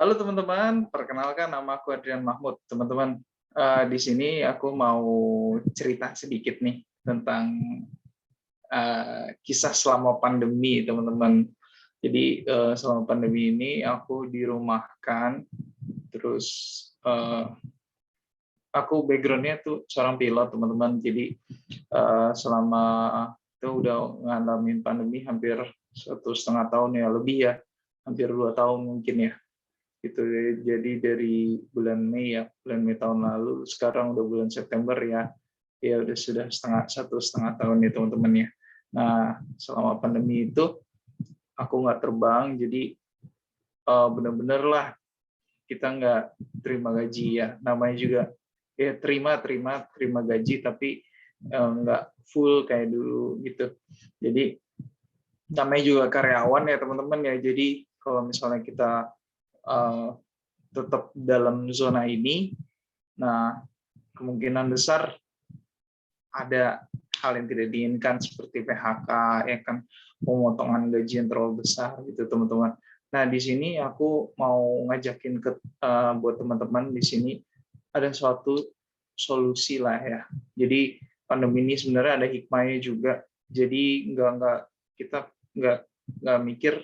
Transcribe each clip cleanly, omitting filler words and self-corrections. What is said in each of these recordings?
Halo teman-teman, perkenalkan nama aku Adrian Mahmud. Teman-teman, di sini aku mau cerita sedikit nih tentang kisah selama pandemi, teman-teman. Jadi selama pandemi ini aku dirumahkan, terus aku background-nya tuh seorang pilot, teman-teman. Jadi selama itu udah ngalamin pandemi hampir 1,5 tahun ya, lebih ya, hampir 2 tahun mungkin ya. Gitu. Jadi dari bulan Mei ya, bulan Mei tahun lalu, sekarang udah bulan September ya, ya udah sudah 1,5 tahun ya teman-teman ya. Nah, selama pandemi itu aku nggak terbang, jadi benar-benar lah kita nggak terima gaji ya. Namanya juga ya terima gaji, tapi nggak full kayak dulu gitu. Jadi namanya juga karyawan ya teman-teman ya. Jadi kalau misalnya kita tetap dalam zona ini, nah kemungkinan besar ada hal yang tidak diinginkan seperti PHK, ya kan, pemotongan gaji yang terlalu besar gitu teman-teman. Nah di sini aku mau ngajakin buat teman-teman di sini ada suatu solusi lah ya. Jadi pandemi ini sebenarnya ada hikmahnya juga. Jadi kita nggak mikir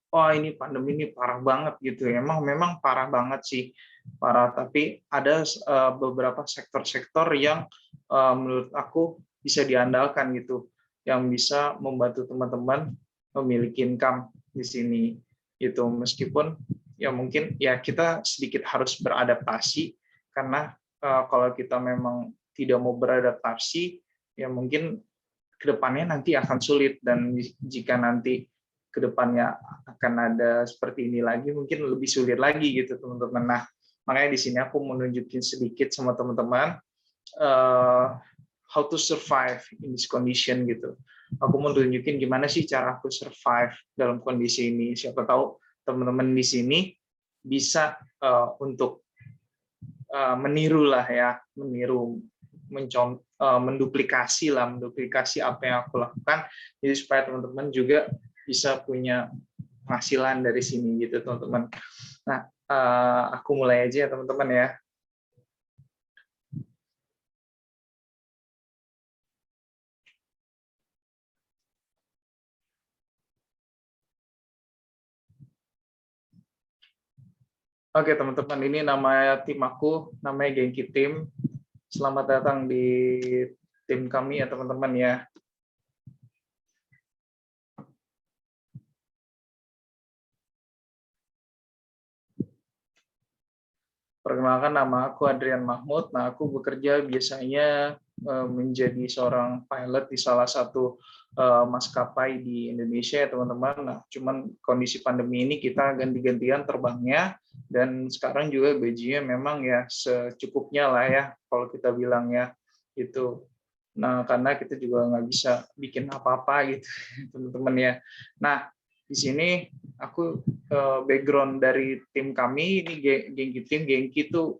wah ini pandemi ini parah banget gitu. Memang parah banget sih, parah. Tapi ada beberapa sektor-sektor yang menurut aku bisa diandalkan gitu, yang bisa membantu teman-teman memiliki income di sini gitu. Meskipun ya mungkin ya kita sedikit harus beradaptasi karena kalau kita memang tidak mau beradaptasi ya mungkin kedepannya nanti akan sulit, dan jika nanti kedepannya akan ada seperti ini lagi mungkin lebih sulit lagi gitu teman-teman. Nah makanya di sini aku mau nunjukin sedikit sama teman-teman how to survive in this condition gitu. Aku mau tunjukin gimana sih cara aku survive dalam kondisi ini. Siapa tahu teman-teman di sini bisa untuk meniru lah ya, menduplikasi apa yang aku lakukan, jadi supaya teman-teman juga bisa punya penghasilan dari sini gitu teman-teman. Nah aku mulai aja ya teman-teman ya. Oke teman-teman, ini nama tim aku, namanya Genki Tim. Selamat datang di tim kami ya teman-teman ya. Perkenalkan, nama aku Adrian Mahmud. Nah, aku bekerja biasanya menjadi seorang pilot di salah satu maskapai di Indonesia ya teman-teman. Nah, cuman kondisi pandemi ini kita ganti-gantian terbangnya, dan sekarang juga gajinya memang ya secukupnya lah ya kalau kita bilang ya itu. Nah, karena kita juga nggak bisa bikin apa-apa gitu teman-teman ya. Nah, di sini aku background dari tim kami ini Genki Tim. Genki itu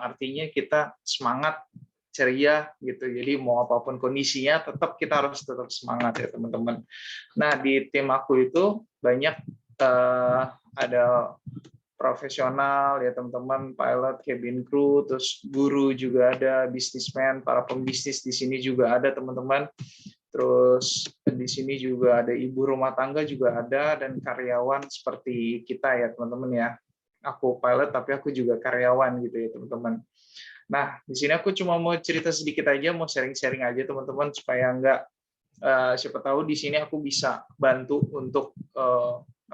artinya kita semangat, ceria gitu. Jadi mau apapun kondisinya tetap kita harus tetap semangat ya teman-teman. Nah di tim aku itu banyak ada profesional ya teman-teman, pilot, cabin crew, terus guru juga ada, bisnismen, para pembisnis di sini juga ada teman-teman. Terus di sini juga ada ibu rumah tangga juga ada, dan karyawan seperti kita ya teman-teman ya. Aku pilot tapi aku juga karyawan gitu ya teman-teman. Nah di sini aku cuma mau cerita sedikit aja, mau sharing-sharing aja teman-teman supaya enggak siapa tahu di sini aku bisa bantu untuk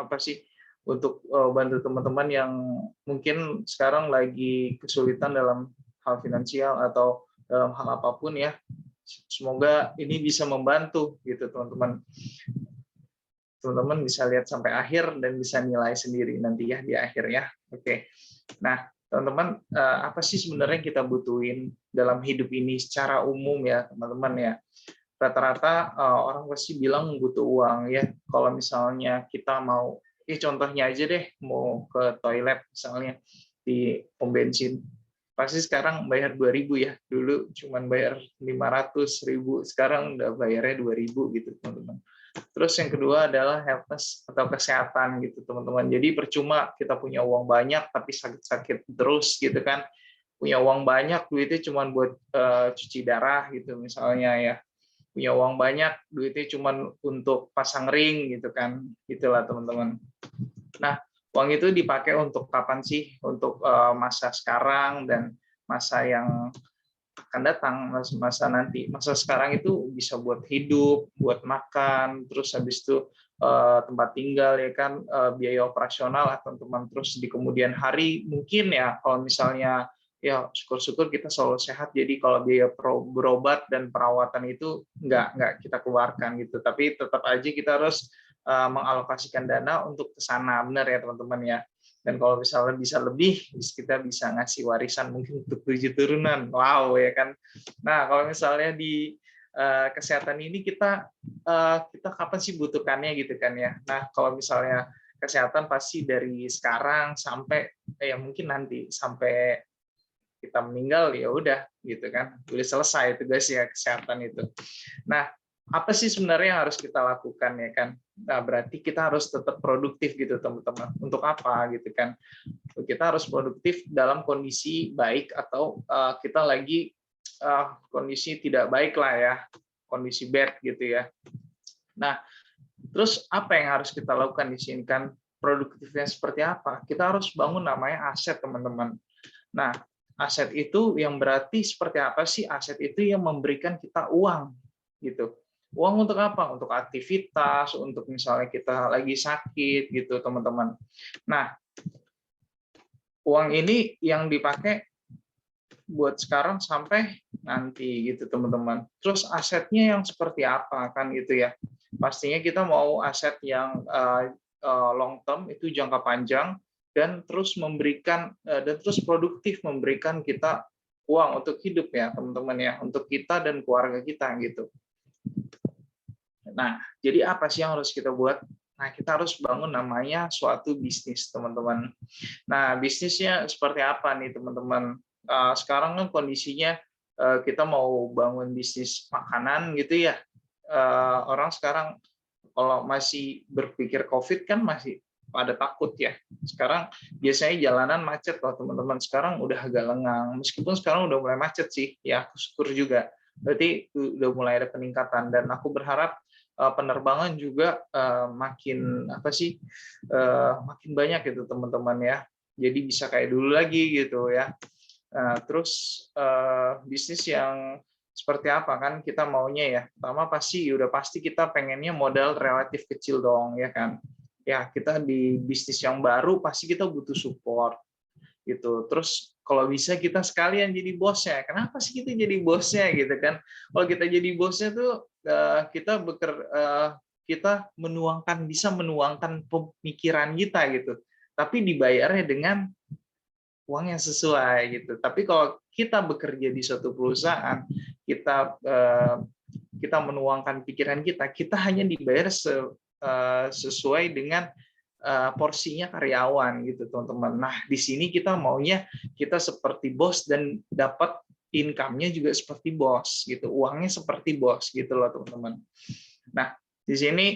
apa sih? Untuk bantu teman-teman yang mungkin sekarang lagi kesulitan dalam hal finansial atau dalam hal apapun ya. Semoga ini bisa membantu gitu teman-teman. Teman-teman bisa lihat sampai akhir dan bisa nilai sendiri nanti ya di akhir ya. Oke. Nah, teman-teman, apa sih sebenarnya yang kita butuhin dalam hidup ini secara umum ya, teman-teman ya. Rata-rata orang pasti bilang butuh uang ya. Kalau misalnya kita mau, contohnya aja deh, mau ke toilet misalnya di pom bensin, pasti sekarang bayar 2.000 ya. Dulu cuma bayar 500.000, sekarang udah bayarnya 2.000 gitu teman-teman. Terus yang kedua adalah healthness atau kesehatan gitu teman-teman. Jadi percuma kita punya uang banyak tapi sakit-sakit terus gitu kan. Punya uang banyak duitnya cuma buat cuci darah gitu misalnya ya. Punya uang banyak duitnya cuma untuk pasang ring gitu kan. Gitulah teman-teman. Nah, uang itu dipakai untuk kapan sih? Untuk masa sekarang dan masa yang akan datang, masa nanti. Masa sekarang itu bisa buat hidup, buat makan, terus habis itu tempat tinggal ya kan, biaya operasional lah teman-teman. Terus di kemudian hari mungkin ya kalau misalnya ya syukur-syukur kita selalu sehat, jadi kalau biaya berobat dan perawatan itu nggak kita keluarkan gitu. Tapi tetap aja kita harus mengalokasikan dana untuk ke sana, benar ya teman-teman ya. Dan kalau misalnya bisa lebih, kita bisa ngasih warisan mungkin untuk 7 turunan. Wow ya kan. Nah, kalau misalnya di kesehatan ini kita kapan sih butuhkannya gitu kan ya. Nah, kalau misalnya kesehatan pasti dari sekarang sampai ya mungkin nanti sampai kita meninggal ya udah gitu kan. Udah selesai tugas ya kesehatan itu. Nah, apa sih sebenarnya yang harus kita lakukan ya kan? Nah, berarti kita harus tetap produktif gitu teman-teman. Untuk apa gitu kan? Kita harus produktif dalam kondisi baik atau kita lagi kondisi tidak baik lah ya, kondisi bad gitu ya. Nah, terus apa yang harus kita lakukan di sini kan? Produktifnya seperti apa? Kita harus bangun namanya aset teman-teman. Nah, aset itu yang berarti seperti apa sih? Aset itu yang memberikan kita uang gitu. Uang untuk apa? Untuk aktivitas, untuk misalnya kita lagi sakit gitu, teman-teman. Nah, uang ini yang dipakai buat sekarang sampai nanti gitu, teman-teman. Terus asetnya yang seperti apa kan gitu ya. Pastinya kita mau aset yang long term, itu jangka panjang dan terus memberikan dan terus produktif memberikan kita uang untuk hidup ya, teman-teman ya, untuk kita dan keluarga kita gitu. Nah, jadi apa sih yang harus kita buat? Nah, kita harus bangun namanya suatu bisnis, teman-teman. Nah, bisnisnya seperti apa nih, teman-teman? Sekarang kan kondisinya kita mau bangun bisnis makanan gitu ya. Orang sekarang kalau masih berpikir COVID kan masih pada takut ya. Sekarang biasanya jalanan macet loh, teman-teman. Sekarang udah agak lengang. Meskipun sekarang udah mulai macet sih, ya aku syukur juga. Berarti udah mulai ada peningkatan dan aku berharap penerbangan juga makin makin banyak gitu teman-teman ya. Jadi bisa kayak dulu lagi gitu ya. Terus bisnis yang seperti apa kan kita maunya ya. Pertama udah pasti kita pengennya modal relatif kecil dong ya kan. Ya kita di bisnis yang baru pasti kita butuh support gitu. Terus kalau bisa kita sekalian jadi bosnya. Kenapa sih kita jadi bosnya gitu kan? Kalau kita jadi bosnya tuh kita bisa menuangkan pemikiran kita gitu. Tapi dibayarnya dengan uang yang sesuai gitu. Tapi kalau kita bekerja di suatu perusahaan, kita menuangkan pikiran kita hanya dibayar sesuai dengan porsinya karyawan gitu, teman-teman. Nah, di sini kita maunya kita seperti bos dan dapat income-nya juga seperti bos gitu, uangnya seperti bos gitu loh, teman-teman. Nah, di sini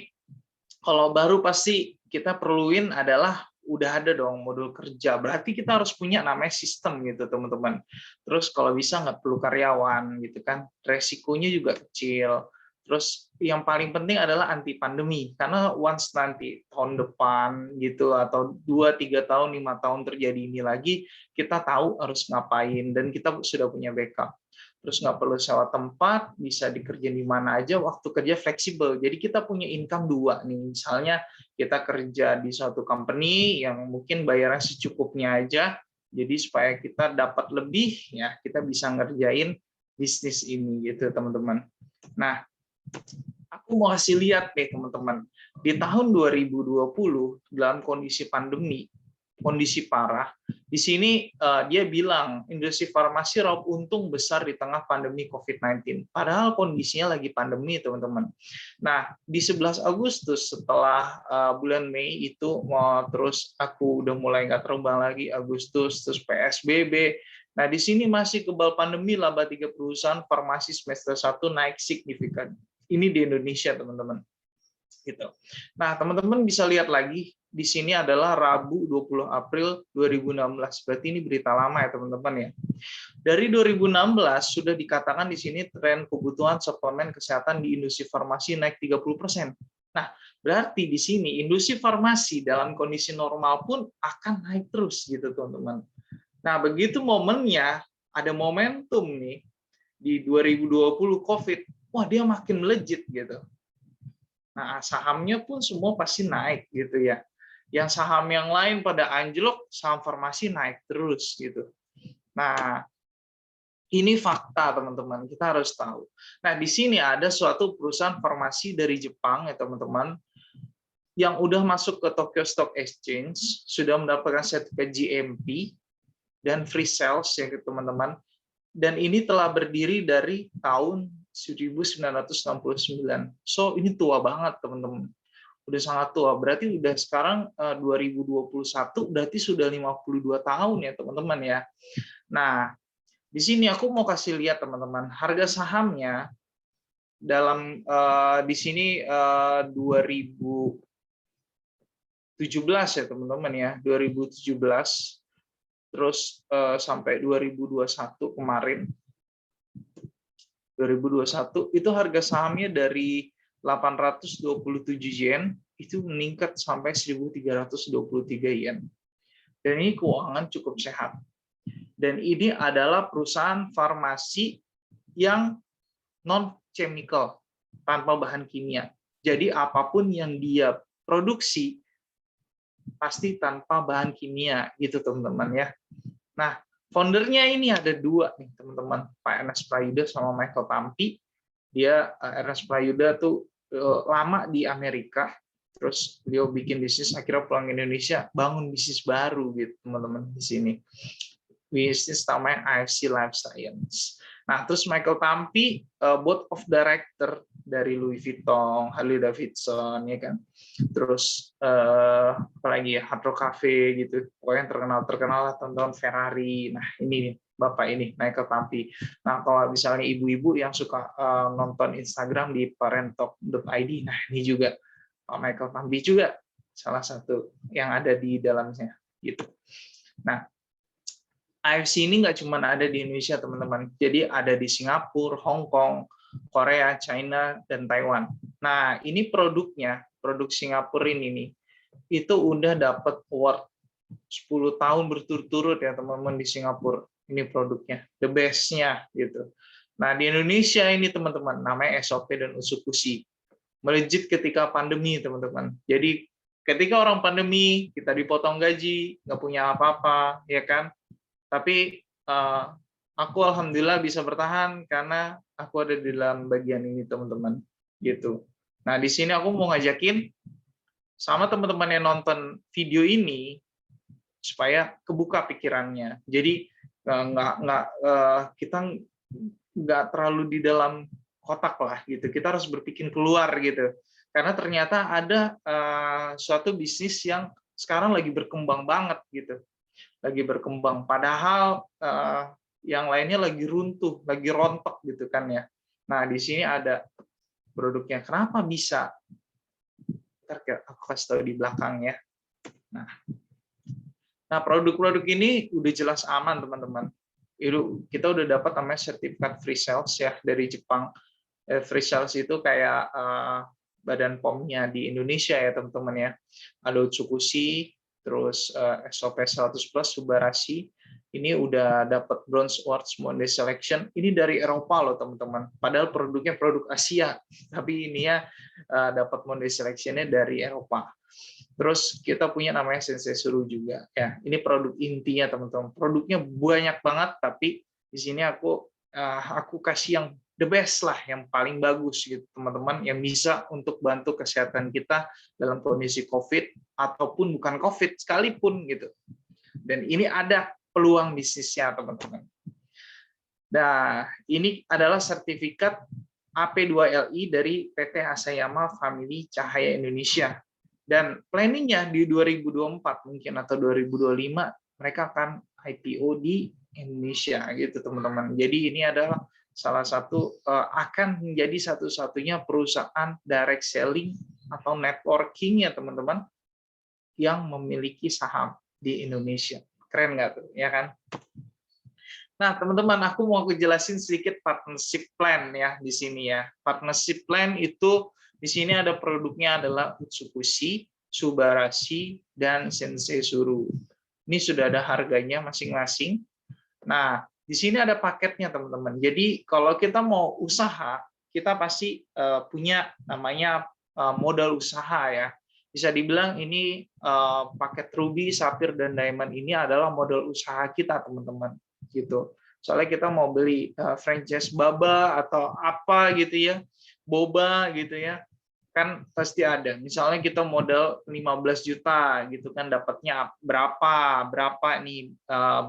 kalau baru pasti kita perluin adalah udah ada dong modul kerja. Berarti kita harus punya namanya sistem gitu, teman-teman. Terus kalau bisa nggak perlu karyawan gitu kan. Resikonya juga kecil. Terus yang paling penting adalah anti pandemi. Karena once nanti tahun depan gitu atau 2, 3 tahun, 5 tahun terjadi ini lagi, kita tahu harus ngapain dan kita sudah punya backup. Terus nggak perlu sewa tempat, bisa dikerjain di mana aja, waktu kerja fleksibel. Jadi kita punya income 2 nih. Misalnya kita kerja di suatu company yang mungkin bayaran secukupnya aja, jadi supaya kita dapat lebih, ya kita bisa ngerjain bisnis ini gitu, teman-teman. Nah, aku mau kasih lihat nih, teman-teman. Di tahun 2020, dalam kondisi pandemi, kondisi parah. Di sini dia bilang industri farmasi raup untung besar di tengah pandemi COVID-19. Padahal kondisinya lagi pandemi, teman-teman. Nah, di 11 Agustus setelah bulan Mei itu terus aku udah mulai nggak terbang lagi, Agustus terus PSBB. Nah, di sini masih kebal pandemi, laba 3 perusahaan farmasi semester 1 naik signifikan. Ini di Indonesia, teman-teman. gitu. Nah, teman-teman bisa lihat lagi di sini adalah Rabu 20 April 2016. Berarti ini berita lama ya, teman-teman ya. Dari 2016 sudah dikatakan di sini tren kebutuhan suplemen kesehatan di industri farmasi naik 30%. Nah, berarti di sini industri farmasi dalam kondisi normal pun akan naik terus gitu, teman-teman. Nah, begitu momennya, ada momentum nih di 2020 COVID, wah dia makin melejit gitu. Nah, sahamnya pun semua pasti naik gitu ya. Yang saham yang lain pada anjlok, saham farmasi naik terus gitu. Nah, ini fakta teman-teman, kita harus tahu. Nah, di sini ada suatu perusahaan farmasi dari Jepang ya teman-teman, yang udah masuk ke Tokyo Stock Exchange, sudah mendapatkan sertifikat GMP dan free sales ya teman-teman. Dan ini telah berdiri dari tahun 1969. So, ini tua banget, teman-teman. Udah sangat tua. Berarti udah sekarang 2021, berarti sudah 52 tahun ya, teman-teman ya. Nah, di sini aku mau kasih lihat, teman-teman, harga sahamnya dalam di sini 2017 ya, teman-teman ya, 2017 terus sampai 2021 kemarin. 2021 itu harga sahamnya dari 827 yen itu meningkat sampai 1.323 yen. Dan ini keuangan cukup sehat. Dan ini adalah perusahaan farmasi yang non-chemical, tanpa bahan kimia. Jadi apapun yang dia produksi pasti tanpa bahan kimia gitu, teman-teman ya. Nah, foundernya ini ada dua nih, teman-teman, Pak Ernest Prayuda sama Michael Tampi. Dia Ernest Prayuda tuh lama di Amerika, terus beliau bikin bisnis, akhirnya pulang ke Indonesia, bangun bisnis baru gitu, teman-teman di sini. Bisnis namanya IFC Life Science. Nah, terus Michael Tampi, board of director dari Louis Vuitton, Harley Davidson, ya kan. Terus apalagi ya, Hard Rock Cafe gitu. Pokoknya yang terkenal lah, teman-teman, Ferrari. Nah, ini Bapak ini, Michael Tampi. Nah, kalau misalnya ibu-ibu yang suka nonton Instagram di parentalk.id, nah ini juga Pak Michael Tampi juga salah satu yang ada di dalamnya gitu. Nah, IFC ini nggak cuma ada di Indonesia, teman-teman. Jadi ada di Singapura, Hong Kong, Korea, China, dan Taiwan. Nah, ini produknya, produk Singapura ini nih, itu udah dapat award 10 tahun berturut-turut ya, teman-teman, di Singapura. Ini produknya, the best-nya gitu. Nah, di Indonesia ini, teman-teman, namanya SOP dan Usukushi. Melejit ketika pandemi, teman-teman. Jadi, ketika orang pandemi, kita dipotong gaji, nggak punya apa-apa, ya kan? Tapi aku alhamdulillah bisa bertahan karena aku ada di dalam bagian ini, teman-teman. Gitu. Nah, di sini aku mau ngajakin sama teman-teman yang nonton video ini supaya kebuka pikirannya. Jadi kita nggak terlalu di dalam kotak lah gitu. Kita harus berpikir keluar gitu. Karena ternyata ada suatu bisnis yang sekarang lagi berkembang banget gitu. Lagi berkembang, padahal yang lainnya lagi runtuh, lagi rontok gitu kan ya. Nah, di sini ada produknya. Kenapa bisa? Ntar aku kasih tahu di belakang ya. Nah, produk-produk ini udah jelas aman, teman-teman. Kita udah dapat namanya sertifikat free sales ya dari Jepang. Free sales itu kayak badan POM-nya di Indonesia ya, teman-teman ya. Ada Utsukushi, terus SOP 100 Plus, Subarashi, ini udah dapat Bronze Awards Monday Selection. Ini dari Eropa loh, teman-teman. Padahal produknya produk Asia, tapi ini ya dapat Monday Selection-nya dari Eropa. Terus kita punya namanya Sensei Suru juga. Ya, ini produk intinya, teman-teman. Produknya banyak banget, tapi di sini aku kasih yang the best lah, yang paling bagus gitu, teman-teman, yang bisa untuk bantu kesehatan kita dalam kondisi COVID ataupun bukan COVID sekalipun gitu. Dan ini ada peluang bisnisnya, teman-teman. Nah, ini adalah sertifikat AP2LI dari PT Asayama Family Cahaya Indonesia. Dan planningnya di 2024 mungkin atau 2025 mereka akan IPO di Indonesia gitu, teman-teman. Jadi ini adalah salah satu akan menjadi satu-satunya perusahaan direct selling atau networking ya teman-teman yang memiliki saham di Indonesia. Keren nggak tuh, ya kan? Nah, teman-teman, aku mau jelasin sedikit partnership plan ya di sini ya. Partnership plan itu di sini ada produknya adalah Utsukushi, Subarashi, dan Sensei Suru. Ini sudah ada harganya masing-masing. Nah, di sini ada paketnya, teman-teman. Jadi, kalau kita mau usaha, kita pasti punya namanya modal usaha ya. Bisa dibilang ini paket Ruby, Sapphire, dan Diamond ini adalah modal usaha kita, teman-teman. Gitu. Soalnya kita mau beli franchise Baba atau apa gitu ya, boba gitu ya, kan pasti ada. Misalnya kita modal 15 juta gitu kan, dapatnya berapa nih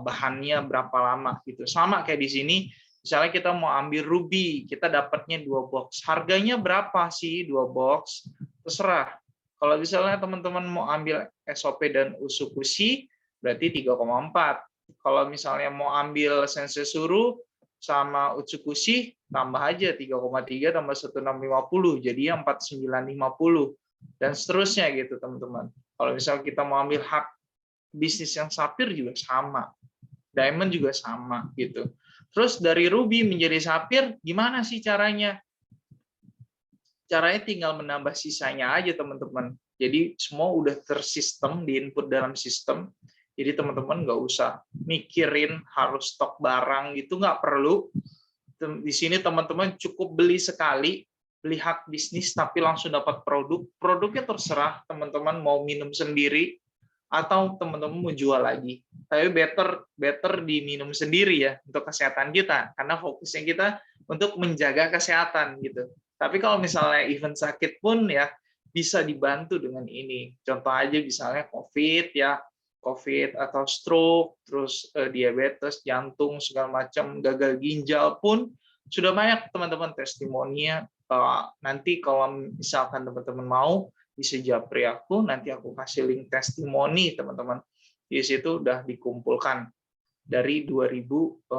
bahannya berapa lama gitu. Sama kayak di sini, misalnya kita mau ambil Ruby, kita dapatnya 2 box. Harganya berapa sih 2 box? Terserah. Kalau misalnya teman-teman mau ambil SOP dan Usukushi, berarti 3,4. Kalau misalnya mau ambil Sensei Suru sama Utsukushi, tambah aja 3,3 tambah 1650, jadi 4950 dan seterusnya gitu teman-teman. Kalau misalnya kita mau ambil hak bisnis yang Sapphire juga sama, Diamond juga sama gitu. Terus dari Ruby menjadi Sapphire gimana sih caranya? Caranya tinggal menambah sisanya aja teman-teman. Jadi semua udah tersistem, diinput dalam sistem. Jadi teman-teman nggak usah mikirin harus stok barang gitu, nggak perlu. Di sini teman-teman cukup beli sekali, beli hak bisnis tapi langsung dapat produk. Produknya terserah teman-teman mau minum sendiri atau teman-teman mau jual lagi. Tapi better diminum sendiri ya untuk kesehatan kita, karena fokusnya kita untuk menjaga kesehatan gitu. Tapi kalau misalnya event sakit pun ya bisa dibantu dengan ini. Contoh aja misalnya COVID ya, COVID atau stroke, terus diabetes, jantung, segala macam, gagal ginjal pun sudah banyak teman-teman testimoninya. Nanti kalau misalkan teman-teman mau, bisa japri aku, nanti aku kasih link testimoni teman-teman. Di situ udah dikumpulkan dari 2018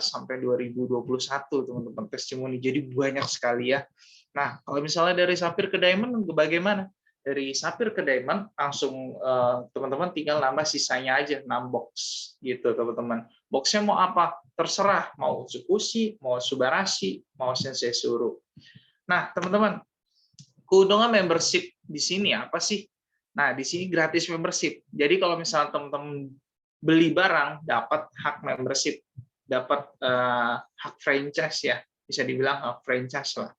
sampai 2021 teman-teman testimoni. Jadi banyak sekali ya. Nah, kalau misalnya dari Sapphire ke Diamond bagaimana? Dari Sapphire ke Diamond langsung teman-teman tinggal nambah sisanya aja 6 box gitu teman-teman. Boxnya mau apa? Terserah, mau Utsukushi, mau Subarashi, mau Sensei Suru. Nah, teman-teman, keuntungan membership di sini apa sih? Nah, di sini gratis membership. Jadi kalau misalnya teman-teman beli barang dapat hak membership, dapat hak franchise ya, bisa dibilang hak franchise lah.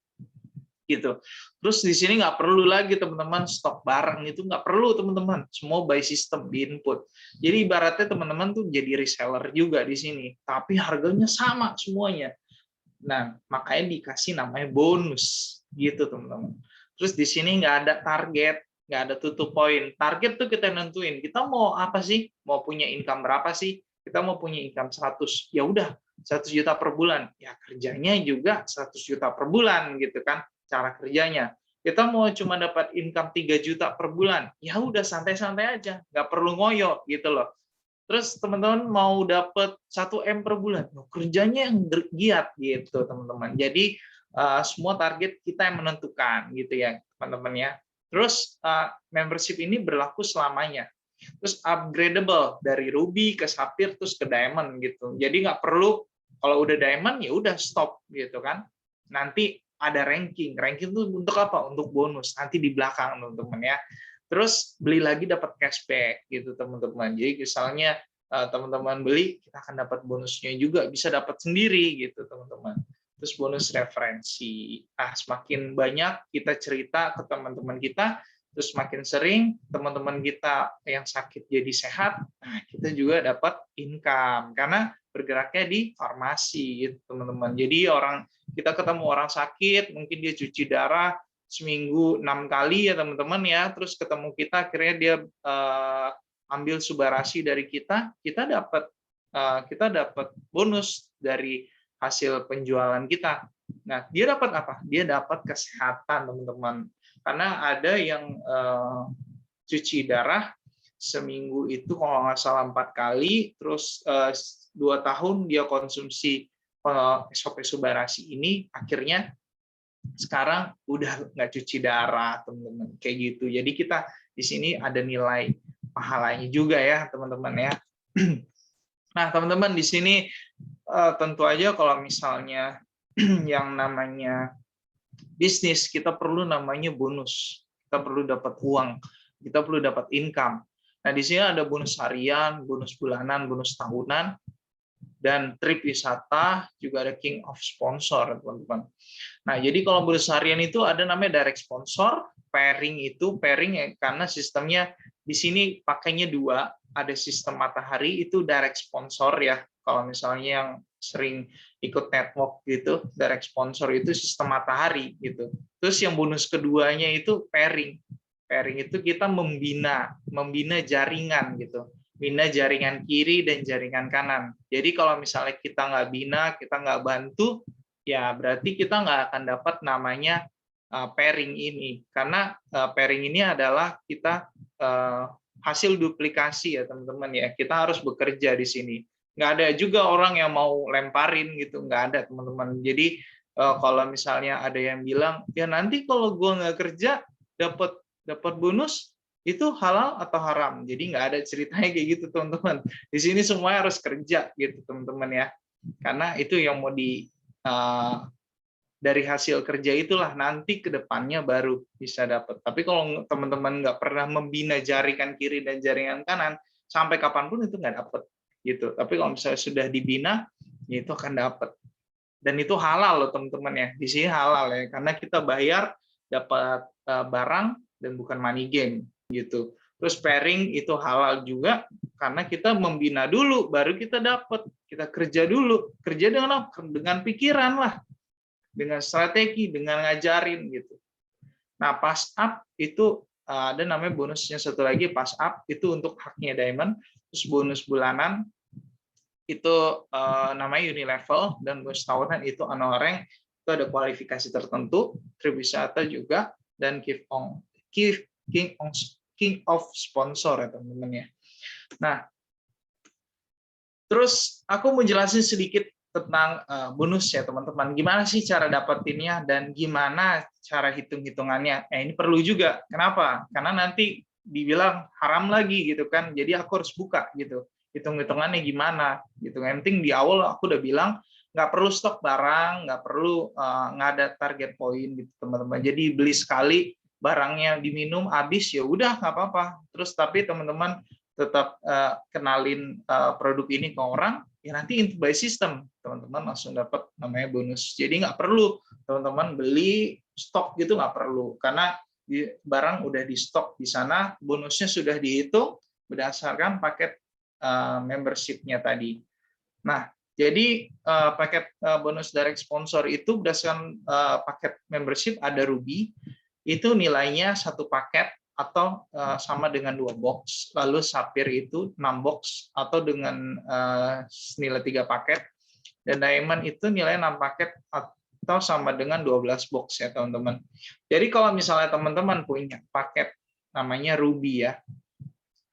Gitu. Terus di sini nggak perlu lagi teman-teman stok barang, itu nggak perlu teman-teman, semua by system di input. Jadi ibaratnya teman-teman tuh jadi reseller juga di sini, tapi harganya sama semuanya. Nah, makanya dikasih namanya bonus gitu teman-teman. Terus di sini nggak ada target, nggak ada tutup poin. Target tuh kita nentuin, kita mau apa sih, mau punya income berapa sih, kita mau punya income 100, ya udah 100 juta per bulan, ya kerjanya juga 100 juta per bulan gitu kan cara kerjanya. Kita mau cuma dapat income 3 juta per bulan, ya udah santai-santai aja, nggak perlu ngoyo gitu loh. Terus teman-teman mau dapat 1 M per bulan, kerjanya yang giat gitu teman-teman. Jadi semua target kita yang menentukan gitu ya teman-teman ya. Terus membership ini berlaku selamanya. Terus upgradable dari Ruby ke Sapphire terus ke Diamond gitu. Jadi nggak perlu kalau udah Diamond ya udah stop gitu kan. Nanti ada ranking. Ranking itu untuk apa? Untuk bonus. Nanti di belakang teman-teman ya. Terus beli lagi dapat cashback gitu teman-teman. Jadi misalnya teman-teman beli, kita akan dapat bonusnya juga, bisa dapat sendiri gitu teman-teman. Terus bonus referensi. Nah, semakin banyak kita cerita ke teman-teman kita, terus makin sering teman-teman kita yang sakit jadi sehat, nah kita juga dapat income karena bergeraknya di farmasi gitu teman-teman. Jadi kita ketemu orang sakit, mungkin dia cuci darah seminggu 6 kali ya teman-teman ya, terus ketemu kita akhirnya dia ambil Subarashi dari kita dapat bonus dari hasil penjualan kita. Nah, dia dapat apa? Dia dapat kesehatan teman-teman. Karena ada yang cuci darah seminggu itu kalau nggak salah 4 kali, terus 2 tahun dia konsumsi SOP Subarashi ini, akhirnya sekarang udah nggak cuci darah, teman-teman, kayak gitu. Jadi kita di sini ada nilai pahalanya juga ya, teman-teman ya. Nah, teman-teman di sini tentu aja kalau misalnya yang namanya bisnis, kita perlu namanya bonus. Kita perlu dapat uang, kita perlu dapat income. Nah, di sini ada bonus harian, bonus bulanan, bonus tahunan, dan trip wisata, juga ada king of sponsor, teman-teman. Nah, jadi kalau bonus harian itu ada namanya direct sponsor, pairing ya, karena sistemnya di sini pakainya dua, ada sistem matahari itu direct sponsor ya. Kalau misalnya yang sering ikut network gitu, direct sponsor itu sistem matahari gitu. Terus yang bonus keduanya itu pairing. Pairing itu kita membina jaringan gitu. Bina jaringan kiri dan jaringan kanan. Jadi kalau misalnya kita nggak bina, kita nggak bantu, ya berarti kita nggak akan dapat namanya pairing ini. Karena pairing ini adalah kita hasil duplikasi ya teman-teman ya. Kita harus bekerja di sini. Nggak ada juga orang yang mau lemparin gitu, nggak ada teman-teman. Jadi kalau misalnya ada yang bilang, ya nanti kalau gue nggak kerja dapat bonus, itu halal atau haram. Jadi nggak ada ceritanya kayak gitu teman-teman. Di sini semuanya harus kerja gitu teman-teman ya. Karena itu yang mau dari hasil kerja itulah nanti ke depannya baru bisa dapat. Tapi kalau teman-teman nggak pernah membina jaringan kiri dan jaringan kanan, sampai kapanpun itu nggak dapat gitu. Tapi kalau misalnya sudah dibina, ya itu akan dapat. Dan itu halal loh teman-teman ya. Di sini halal ya, karena kita bayar dapat barang dan bukan money game gitu. Terus pairing itu halal juga karena kita membina dulu baru kita dapat. Kita kerja dulu. Kerja dengan pikiran lah. Dengan strategi, dengan ngajarin gitu. Nah, pass up itu ada namanya bonusnya satu lagi, pass up itu untuk haknya Diamond. Terus bonus bulanan itu namanya unilevel, dan bonus tahunan itu honor rank. Itu ada kualifikasi tertentu, trip wisata juga, dan king of sponsor ya teman-teman ya. Nah, terus aku mau jelasin sedikit tentang bonus ya teman-teman. Gimana sih cara dapetinnya dan gimana cara hitung-hitungannya? Ini perlu juga. Kenapa? Karena nanti dibilang haram lagi gitu kan. Jadi aku harus buka gitu. Hitung-hitungannya gimana gitu. Yang penting di awal aku udah bilang nggak perlu stok barang, nggak perlu nggak ada target point gitu teman-teman. Jadi beli sekali barangnya diminum habis ya udah nggak apa-apa. Terus tapi teman-teman tetap kenalin produk ini ke orang, ya nanti into by system teman-teman langsung dapat namanya bonus. Jadi nggak perlu teman-teman beli stok gitu, nggak perlu, karena barang udah di stok di sana, bonusnya sudah dihitung berdasarkan paket membership-nya tadi. Nah, jadi paket bonus direct sponsor itu berdasarkan paket membership ada Ruby, itu nilainya satu paket atau sama dengan 2 box, lalu Sapphire itu 6 box atau dengan nilai 3 paket, dan Diamond itu nilai 6 paket atau sama dengan 12 box ya teman-teman. Jadi kalau misalnya teman-teman punya paket namanya Ruby ya,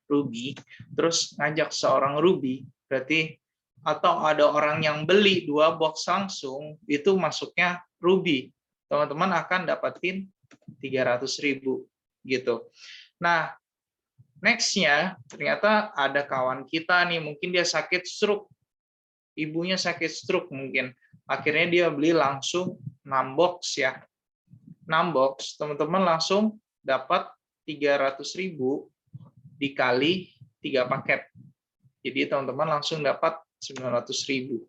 Ruby, terus ngajak seorang Ruby, berarti atau ada orang yang beli 2 box langsung, itu masuknya Ruby, teman-teman akan dapatin 300.000 gitu. Nah, next-nya ternyata ada kawan kita nih, mungkin dia sakit stroke, ibunya sakit stroke mungkin, akhirnya dia beli langsung 6 box ya, 6 box, teman-teman langsung dapat 300.000 dikali 3 paket, jadi teman-teman langsung dapat 900.000.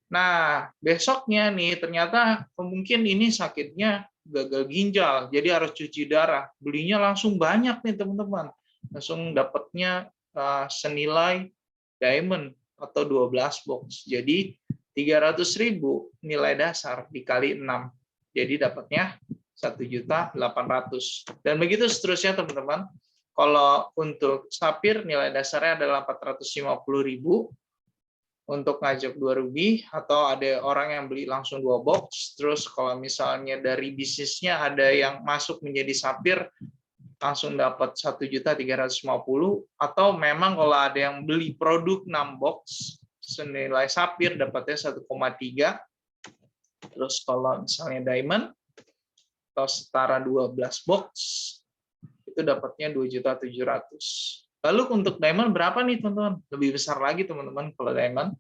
Nah, besoknya nih ternyata mungkin ini sakitnya gagal ginjal, jadi harus cuci darah. Belinya langsung banyak nih teman-teman, langsung dapatnya senilai Diamond atau 12 box. Jadi 300.000 nilai dasar dikali 6, jadi dapatnya 1.800.000. Dan begitu seterusnya teman-teman. Kalau untuk Sapphire nilai dasarnya adalah 450.000 untuk ngajak 2 Ruby, atau ada orang yang beli langsung 2 box. Terus kalau misalnya dari bisnisnya ada yang masuk menjadi Sapphire langsung dapat 1.350.000, atau memang kalau ada yang beli produk 6 box senilai Sapphire dapatnya 1,3. Terus kalau misalnya Diamond atau setara 12 box, itu dapatnya 2.700.000. Lalu untuk diamond berapa nih teman-teman? Lebih besar lagi teman-teman kalau diamond.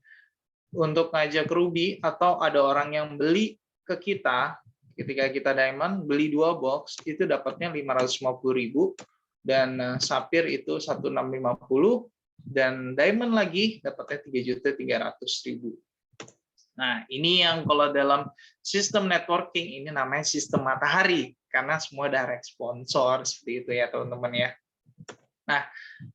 Untuk ngajak ruby atau ada orang yang beli ke kita, ketika kita diamond beli 2 box itu dapatnya 550.000, dan sapphire itu 1650, dan diamond lagi dapatnya 3.300.000. Nah, ini yang kalau dalam sistem networking ini namanya sistem matahari, karena semua direct sponsor seperti itu ya teman-teman ya. Nah,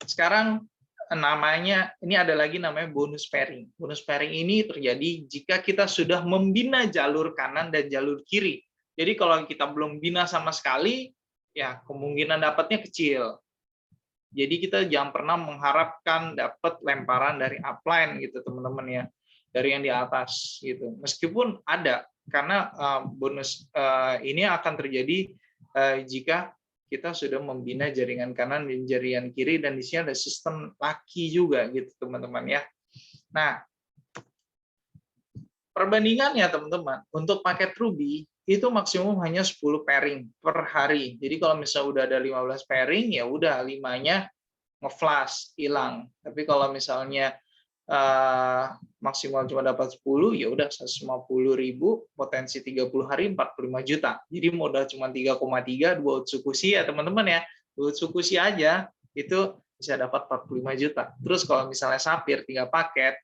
sekarang namanya, ini ada lagi namanya bonus pairing. Bonus pairing ini terjadi jika kita sudah membina jalur kanan dan jalur kiri. Jadi kalau kita belum bina sama sekali, ya kemungkinan dapatnya kecil. Jadi kita jangan pernah mengharapkan dapat lemparan dari upline gitu teman-teman ya, dari yang di atas gitu. Meskipun ada, karena bonus ini akan terjadi jika kita sudah membina jaringan kanan dan jaringan kiri, dan di sini ada sistem laki juga gitu teman-teman ya. Nah, perbandingannya teman-teman, untuk paket Ruby itu maksimum hanya 10 pairing per hari. Jadi kalau misalnya udah ada 15 pairing, ya udah 5-nya nge-flash, hilang. Tapi kalau misalnya maksimal cuma dapat 10, ya udah 150.000, potensi 30 hari 45 juta. Jadi modal cuma 3,3, 2 Utsukushi ya teman-teman ya. 2 Utsukushi aja itu bisa dapat 45 juta. Terus kalau misalnya sapphire 3 paket,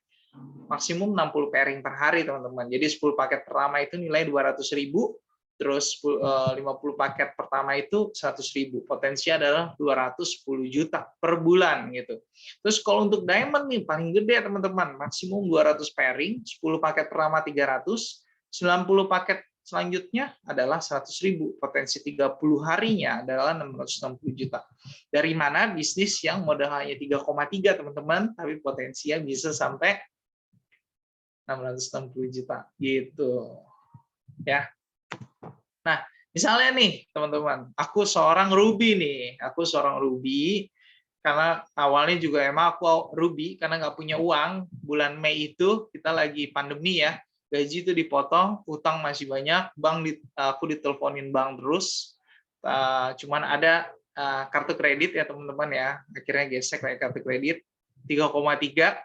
maksimum 60 pairing per hari teman-teman. Jadi 10 paket pertama itu nilai 200.000, terus 50 paket pertama itu 100.000. Potensi adalah 210 juta per bulan gitu. Terus kalau untuk diamond nih paling gede teman-teman, maksimum 200 pairing, 10 paket pertama 300, 90 paket selanjutnya adalah 100.000. Potensi 30 harinya adalah 660 juta. Dari mana bisnis yang modal hanya 3,3 teman-teman, tapi potensinya bisa sampai 660 juta gitu. Ya. Nah, misalnya nih, teman-teman, aku seorang Ruby nih. Aku seorang Ruby, karena awalnya juga emang aku Ruby, karena nggak punya uang. Bulan Mei itu, kita lagi pandemi ya, gaji itu dipotong, utang masih banyak, aku diteleponin bank terus, cuman ada kartu kredit ya teman-teman ya, akhirnya gesek kayak kartu kredit, 3,3,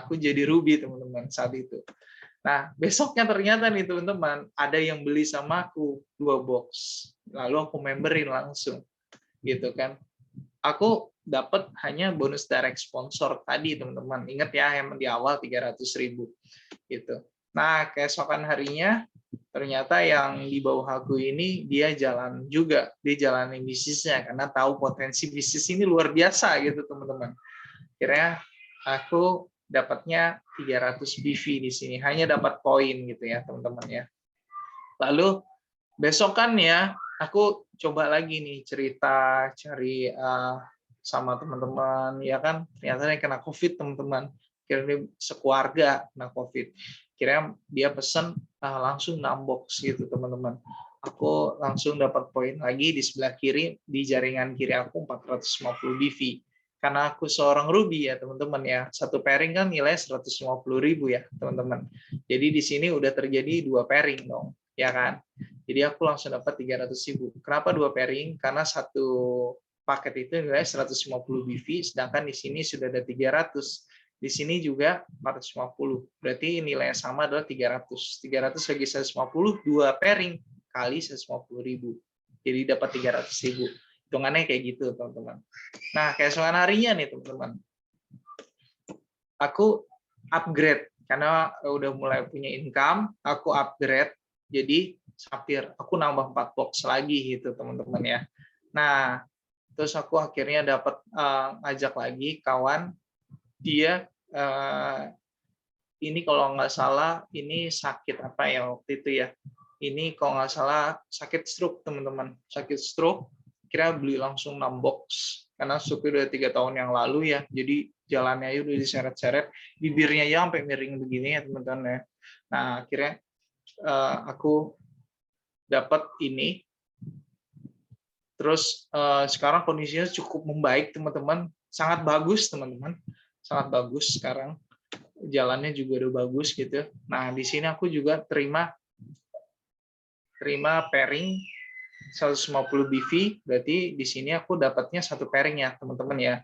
aku jadi Ruby teman-teman saat itu. Nah, besoknya ternyata nih teman-teman, ada yang beli sama aku 2 box. Lalu aku memberin langsung. Gitu kan. Aku dapat hanya bonus direct sponsor tadi teman-teman. Ingat ya, yang di awal 300.000 gitu. Nah, keesokan harinya ternyata yang di bawah aku ini dia jalan juga. Dia jalanin bisnisnya karena tahu potensi bisnis ini luar biasa gitu teman-teman. Akhirnya aku dapatnya 300 BV di sini, hanya dapat poin gitu ya teman-teman ya. Lalu besokannya aku coba lagi nih cerita, cari sama teman-teman ya kan, ternyata dia kena COVID teman-teman. Kira-kira sekeluarga kena COVID. Kira dia pesen langsung 6 box gitu teman-teman. Aku langsung dapat poin lagi di sebelah kiri, di jaringan kiri aku 450 BV. Karena aku seorang Ruby ya teman-teman ya, satu pairing kan nilai 150.000 ya teman-teman. Jadi di sini udah terjadi 2 pairing dong, ya kan? Jadi aku langsung dapat 300.000. Kenapa 2 pairing? Karena satu paket itu nilai 150 BV, sedangkan di sini sudah ada 300. Di sini juga 450. Berarti nilai yang sama adalah 300. 300 bagi 150, 2 pairing kali 150.000. Jadi dapat 300.000. Hitungannya kayak gitu teman-teman. Nah, keesokan harinya nih teman-teman, aku upgrade karena udah mulai punya income, aku upgrade jadi sapphire. Aku nambah 4 box lagi gitu teman-teman ya. Nah, terus aku akhirnya dapat ngajak lagi kawan, dia ini kalau nggak salah ini sakit apa ya waktu itu ya. Ini kalau nggak salah sakit stroke teman-teman, sakit stroke. Kira beli langsung 6 box karena stroke udah 3 tahun yang lalu ya, jadi jalannya udah diseret-seret, bibirnya ya sampai miring begini ya teman-teman ya. Nah akhirnya aku dapat ini, terus sekarang kondisinya cukup membaik teman-teman, sangat bagus teman-teman, sangat bagus sekarang, jalannya juga udah bagus gitu. Nah di sini aku juga terima pairing 150 BV, berarti di sini aku dapatnya satu pairing ya, teman-teman ya.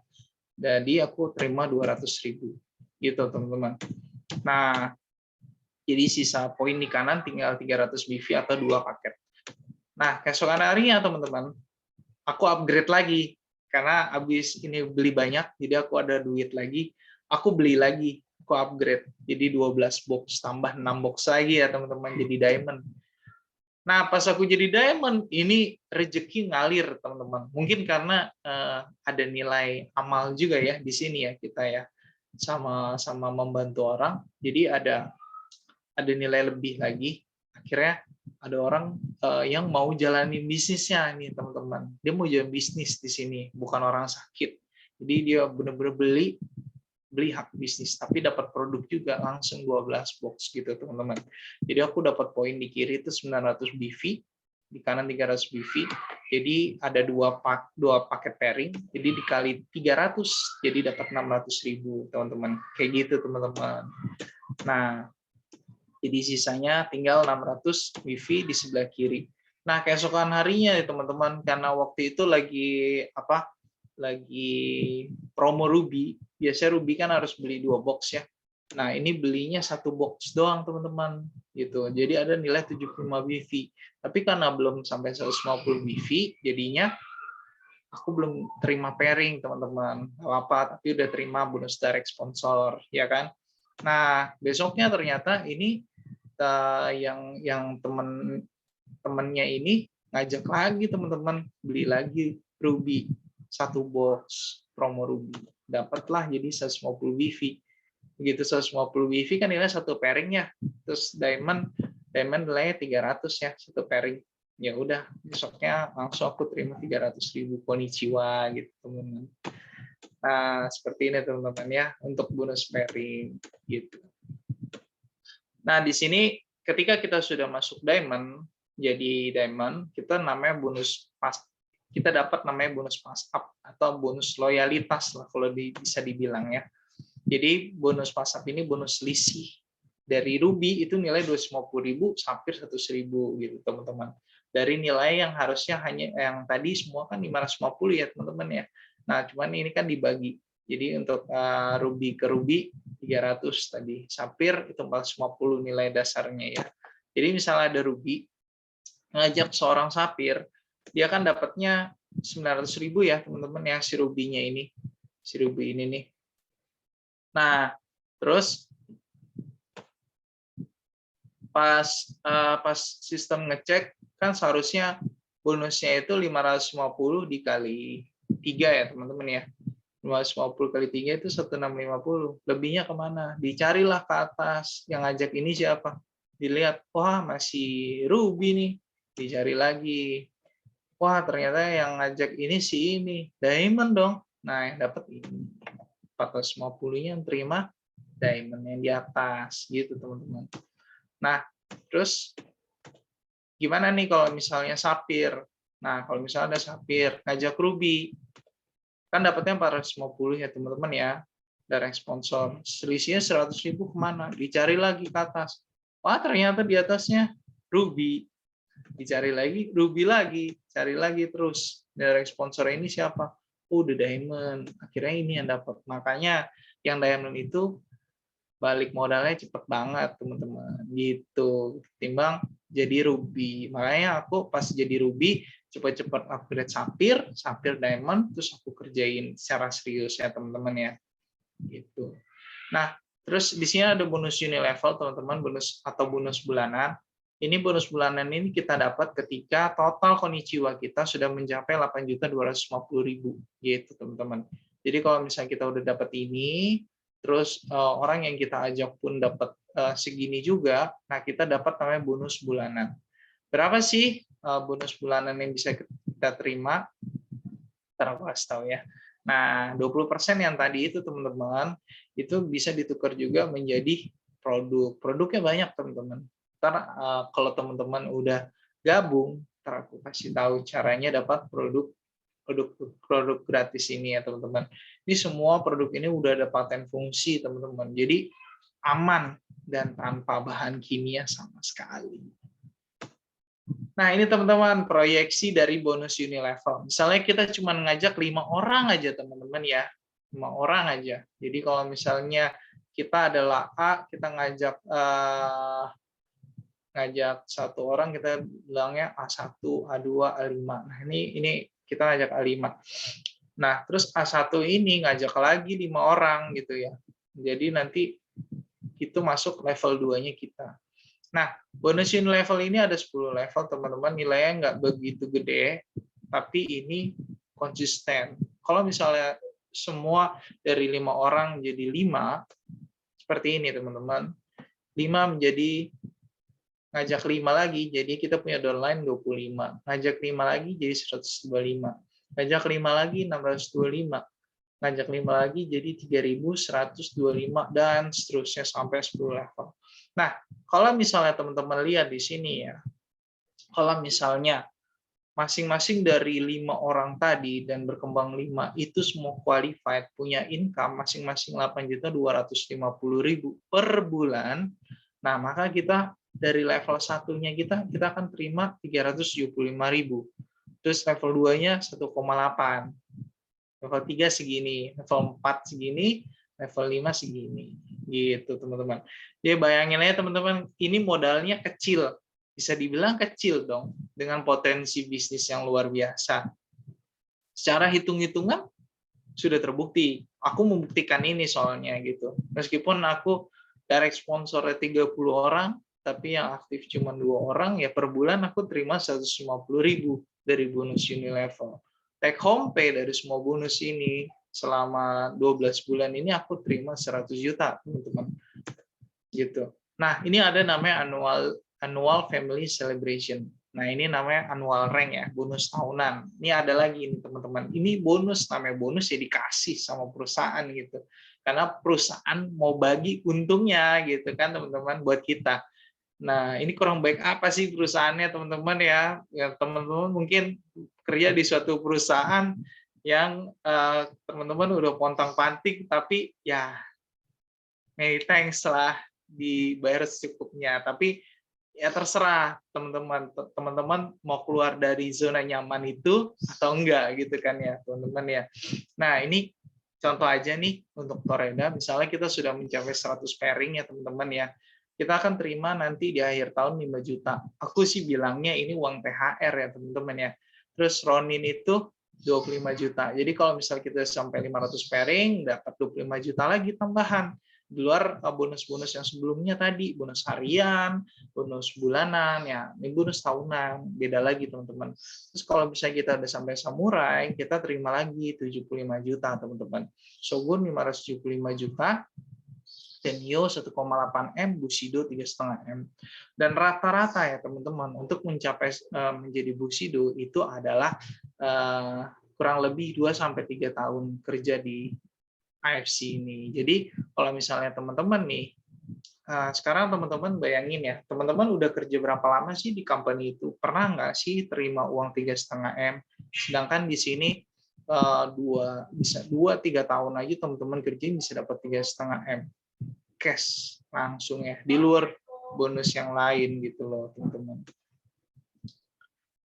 Jadi aku terima 200.000. Gitu, teman-teman. Nah, jadi sisa poin di kanan tinggal 300 BV atau 2 paket. Nah, keesokan harinya, teman-teman, aku upgrade lagi. Karena habis ini beli banyak, jadi aku ada duit lagi. Aku beli lagi, aku upgrade. Jadi 12 box, tambah 6 box lagi ya, teman-teman, jadi diamond. Nah, pas aku jadi diamond, ini rezeki ngalir, teman-teman. Mungkin karena ada nilai amal juga ya di sini ya kita ya, sama-sama membantu orang. Jadi ada nilai lebih lagi. Akhirnya ada orang yang mau jalanin bisnisnya nih, teman-teman. Dia mau jalan bisnis di sini, bukan orang sakit. Jadi dia benar-benar beli hak bisnis, tapi dapat produk juga langsung 12 box gitu, teman-teman. Jadi aku dapat poin di kiri itu 900 BV, di kanan 300 BV. Jadi ada dua paket pairing, jadi dikali 300, jadi dapat 600.000, teman-teman. Kayak gitu, teman-teman. Nah, jadi sisanya tinggal 600 BV di sebelah kiri. Nah, keesokan harinya ya, teman-teman, karena waktu itu lagi promo Ruby, biasanya Ruby kan harus beli 2 box ya. Nah, ini belinya 1 box doang, teman-teman. Gitu. Jadi ada nilai 75 BV. Tapi karena belum sampai 150 BV, jadinya aku belum terima pairing, teman-teman. Apa, tapi udah terima bonus direct sponsor, ya kan? Nah, besoknya ternyata ini yang temennya ini ngajak lagi, teman-teman, beli lagi Ruby 1 box promo Ruby, dapatlah jadi 150 BV. Begitu 150 BV kan nilai satu pairingnya, terus diamond nilainya 300 ya satu pairing. Ya udah, besoknya langsung aku terima 300.000 konnichiwa gitu, teman-teman. Nah, seperti ini, teman-teman ya, untuk bonus pairing gitu. Nah, di sini ketika kita sudah masuk diamond, jadi diamond, kita namanya bonus pas, kita dapat namanya bonus pass up atau bonus loyalitas lah kalau bisa dibilang ya. Jadi bonus pass up ini bonus selisih. Dari Ruby itu nilai 250.000, Sapphire 100.000 gitu, teman-teman. Dari nilai yang harusnya hanya yang tadi semua kan 550 ya, teman-teman ya. Nah, cuman ini kan dibagi. Jadi untuk Ruby ke Ruby 300 tadi, Sapphire itu 450 nilai dasarnya ya. Jadi misalnya ada Ruby ngajak seorang Sapphire, dia kan dapatnya 900.000 ya, teman-teman ya, si Ruby-nya ini. Si Ruby ini nih. Nah, terus pas sistem ngecek kan seharusnya bonusnya itu 550 dikali 3 ya, teman-teman ya. 550 kali 3 itu 1650. Lebihnya kemana? Dicarilah ke atas. Yang ngajak ini siapa? Dilihat, wah masih Ruby nih. Dicari lagi. Wah, ternyata yang ngajak ini si ini. Diamond dong. Nah, yang dapat ini. 450-nya yang terima diamond yang di atas. Gitu, teman-teman. Nah, terus gimana nih kalau misalnya Sapphire? Nah, kalau misalnya ada Sapphire, ngajak Ruby, kan dapatnya 450 ya, teman-teman ya, dari sponsor. Selisihnya 100.000 kemana? Dicari lagi ke atas. Wah, ternyata di atasnya Ruby. Dicari lagi, Ruby lagi. Cari lagi terus. Dari sponsor ini siapa? Oh, The Diamond. Akhirnya ini yang dapat. Makanya yang Diamond itu balik modalnya cepet banget, teman-teman, gitu, timbang jadi Ruby. Makanya aku pas jadi Ruby cepet-cepet upgrade Sapphire Diamond, terus aku kerjain secara serius ya, teman-teman ya, gitu. Nah, terus di sini ada bonus unilevel, teman-teman, bonus atau bonus bulanan. Ini bonus bulanan ini kita dapat ketika total konnichiwa kita sudah mencapai 8.250.000, gitu, teman-teman. Jadi kalau misalnya kita udah dapat ini, terus orang yang kita ajak pun dapat segini juga, nah kita dapat namanya bonus bulanan. Berapa sih bonus bulanan yang bisa kita terima? Ntar aku kasih tahu ya. Nah, 20% yang tadi itu, teman-teman, itu bisa ditukar juga menjadi produk. Produknya banyak, teman-teman. Ntar kalau teman-teman udah gabung, ntar aku kasih tahu caranya dapat produk gratis ini ya, teman-teman. Ini semua produk ini udah ada paten fungsi, teman-teman. Jadi aman dan tanpa bahan kimia sama sekali. Nah, ini teman-teman, proyeksi dari bonus Unilevel. Misalnya kita cuma ngajak 5 orang aja, teman-teman ya. 5 orang aja. Jadi kalau misalnya kita adalah A, kita ngajak satu orang, kita bilangnya A1, A2, A5. Nah, ini kita ngajak A5. Nah, terus A1 ini ngajak lagi 5 orang gitu ya. Jadi nanti itu masuk level 2-nya kita. Nah, bonus level ini ada 10 level, teman-teman. Nilainya nggak begitu gede, tapi ini konsisten. Kalau misalnya semua dari 5 orang jadi 5, seperti ini, teman-teman. 5 menjadi ngajak 5 lagi, jadi kita punya downline 25. Ngajak 5 lagi jadi 125. Ngajak 5 lagi 625. Ngajak 5 lagi jadi 3.125 dan seterusnya sampai 10 level. Nah, kalau misalnya teman-teman lihat di sini ya, kalau misalnya masing-masing dari 5 orang tadi dan berkembang 5 itu semua qualified, punya income masing-masing 8.250.000 per bulan, nah maka kita dari level satunya kita akan terima 375.000. Terus level 2-nya 1,8. Level 3 segini, level 4 segini, level 5 segini. Gitu, teman-teman. Jadi bayangin aja, teman-teman, ini modalnya kecil. Bisa dibilang kecil dong, dengan potensi bisnis yang luar biasa. Secara hitung-hitungan, sudah terbukti. Aku membuktikan ini soalnya gitu. Meskipun aku direct sponsornya 30 orang, tapi yang aktif cuma 2 orang, ya per bulan aku terima 150.000 dari bonus Unilevel. Take home pay dari semua bonus ini selama 12 bulan ini aku terima 100 juta, teman-teman. Gitu. Nah, ini ada namanya annual family celebration. Nah, ini namanya annual rank ya, bonus tahunan. Ini ada lagi nih, teman-teman. Ini bonus, namanya bonus ya dikasih sama perusahaan gitu. Karena perusahaan mau bagi untungnya gitu kan, teman-teman, buat kita. Nah, ini kurang baik apa sih perusahaannya, teman-teman ya? Ya, teman-teman mungkin kerja di suatu perusahaan yang teman-teman udah pontang-panting, tapi ya, hey, thanks lah, dibayar secukupnya. Tapi ya terserah teman-teman mau keluar dari zona nyaman itu atau enggak gitu kan ya, teman-teman ya. Nah, ini contoh aja nih untuk Toreda, misalnya kita sudah mencapai 100 pairing ya, teman-teman ya. Kita akan terima nanti di akhir tahun 5 juta. Aku sih bilangnya ini uang THR ya, teman-teman ya. Terus Ronin itu 25 juta. Jadi kalau misalnya kita sampai 500 pairing, dapat 25 juta lagi tambahan. Di luar bonus-bonus yang sebelumnya tadi, bonus harian, bonus bulanan, ya ini bonus tahunan, beda lagi teman-teman. Terus kalau misalnya kita udah sampai samurai, kita terima lagi 75 juta teman-teman. Shogun 575 juta, Tenyo 1,8 M, Bushido 3,5 M. Dan rata-rata ya teman-teman, untuk mencapai menjadi Bushido itu adalah kurang lebih 2-3 tahun kerja di AFC ini. Jadi kalau misalnya teman-teman nih, sekarang teman-teman bayangin ya, teman-teman udah kerja berapa lama sih di company itu? Pernah nggak sih terima uang 3,5 M? Sedangkan di sini 2-3 tahun aja teman-teman kerja bisa dapat 3,5 M cash langsung ya, di luar bonus yang lain gitu loh teman-teman.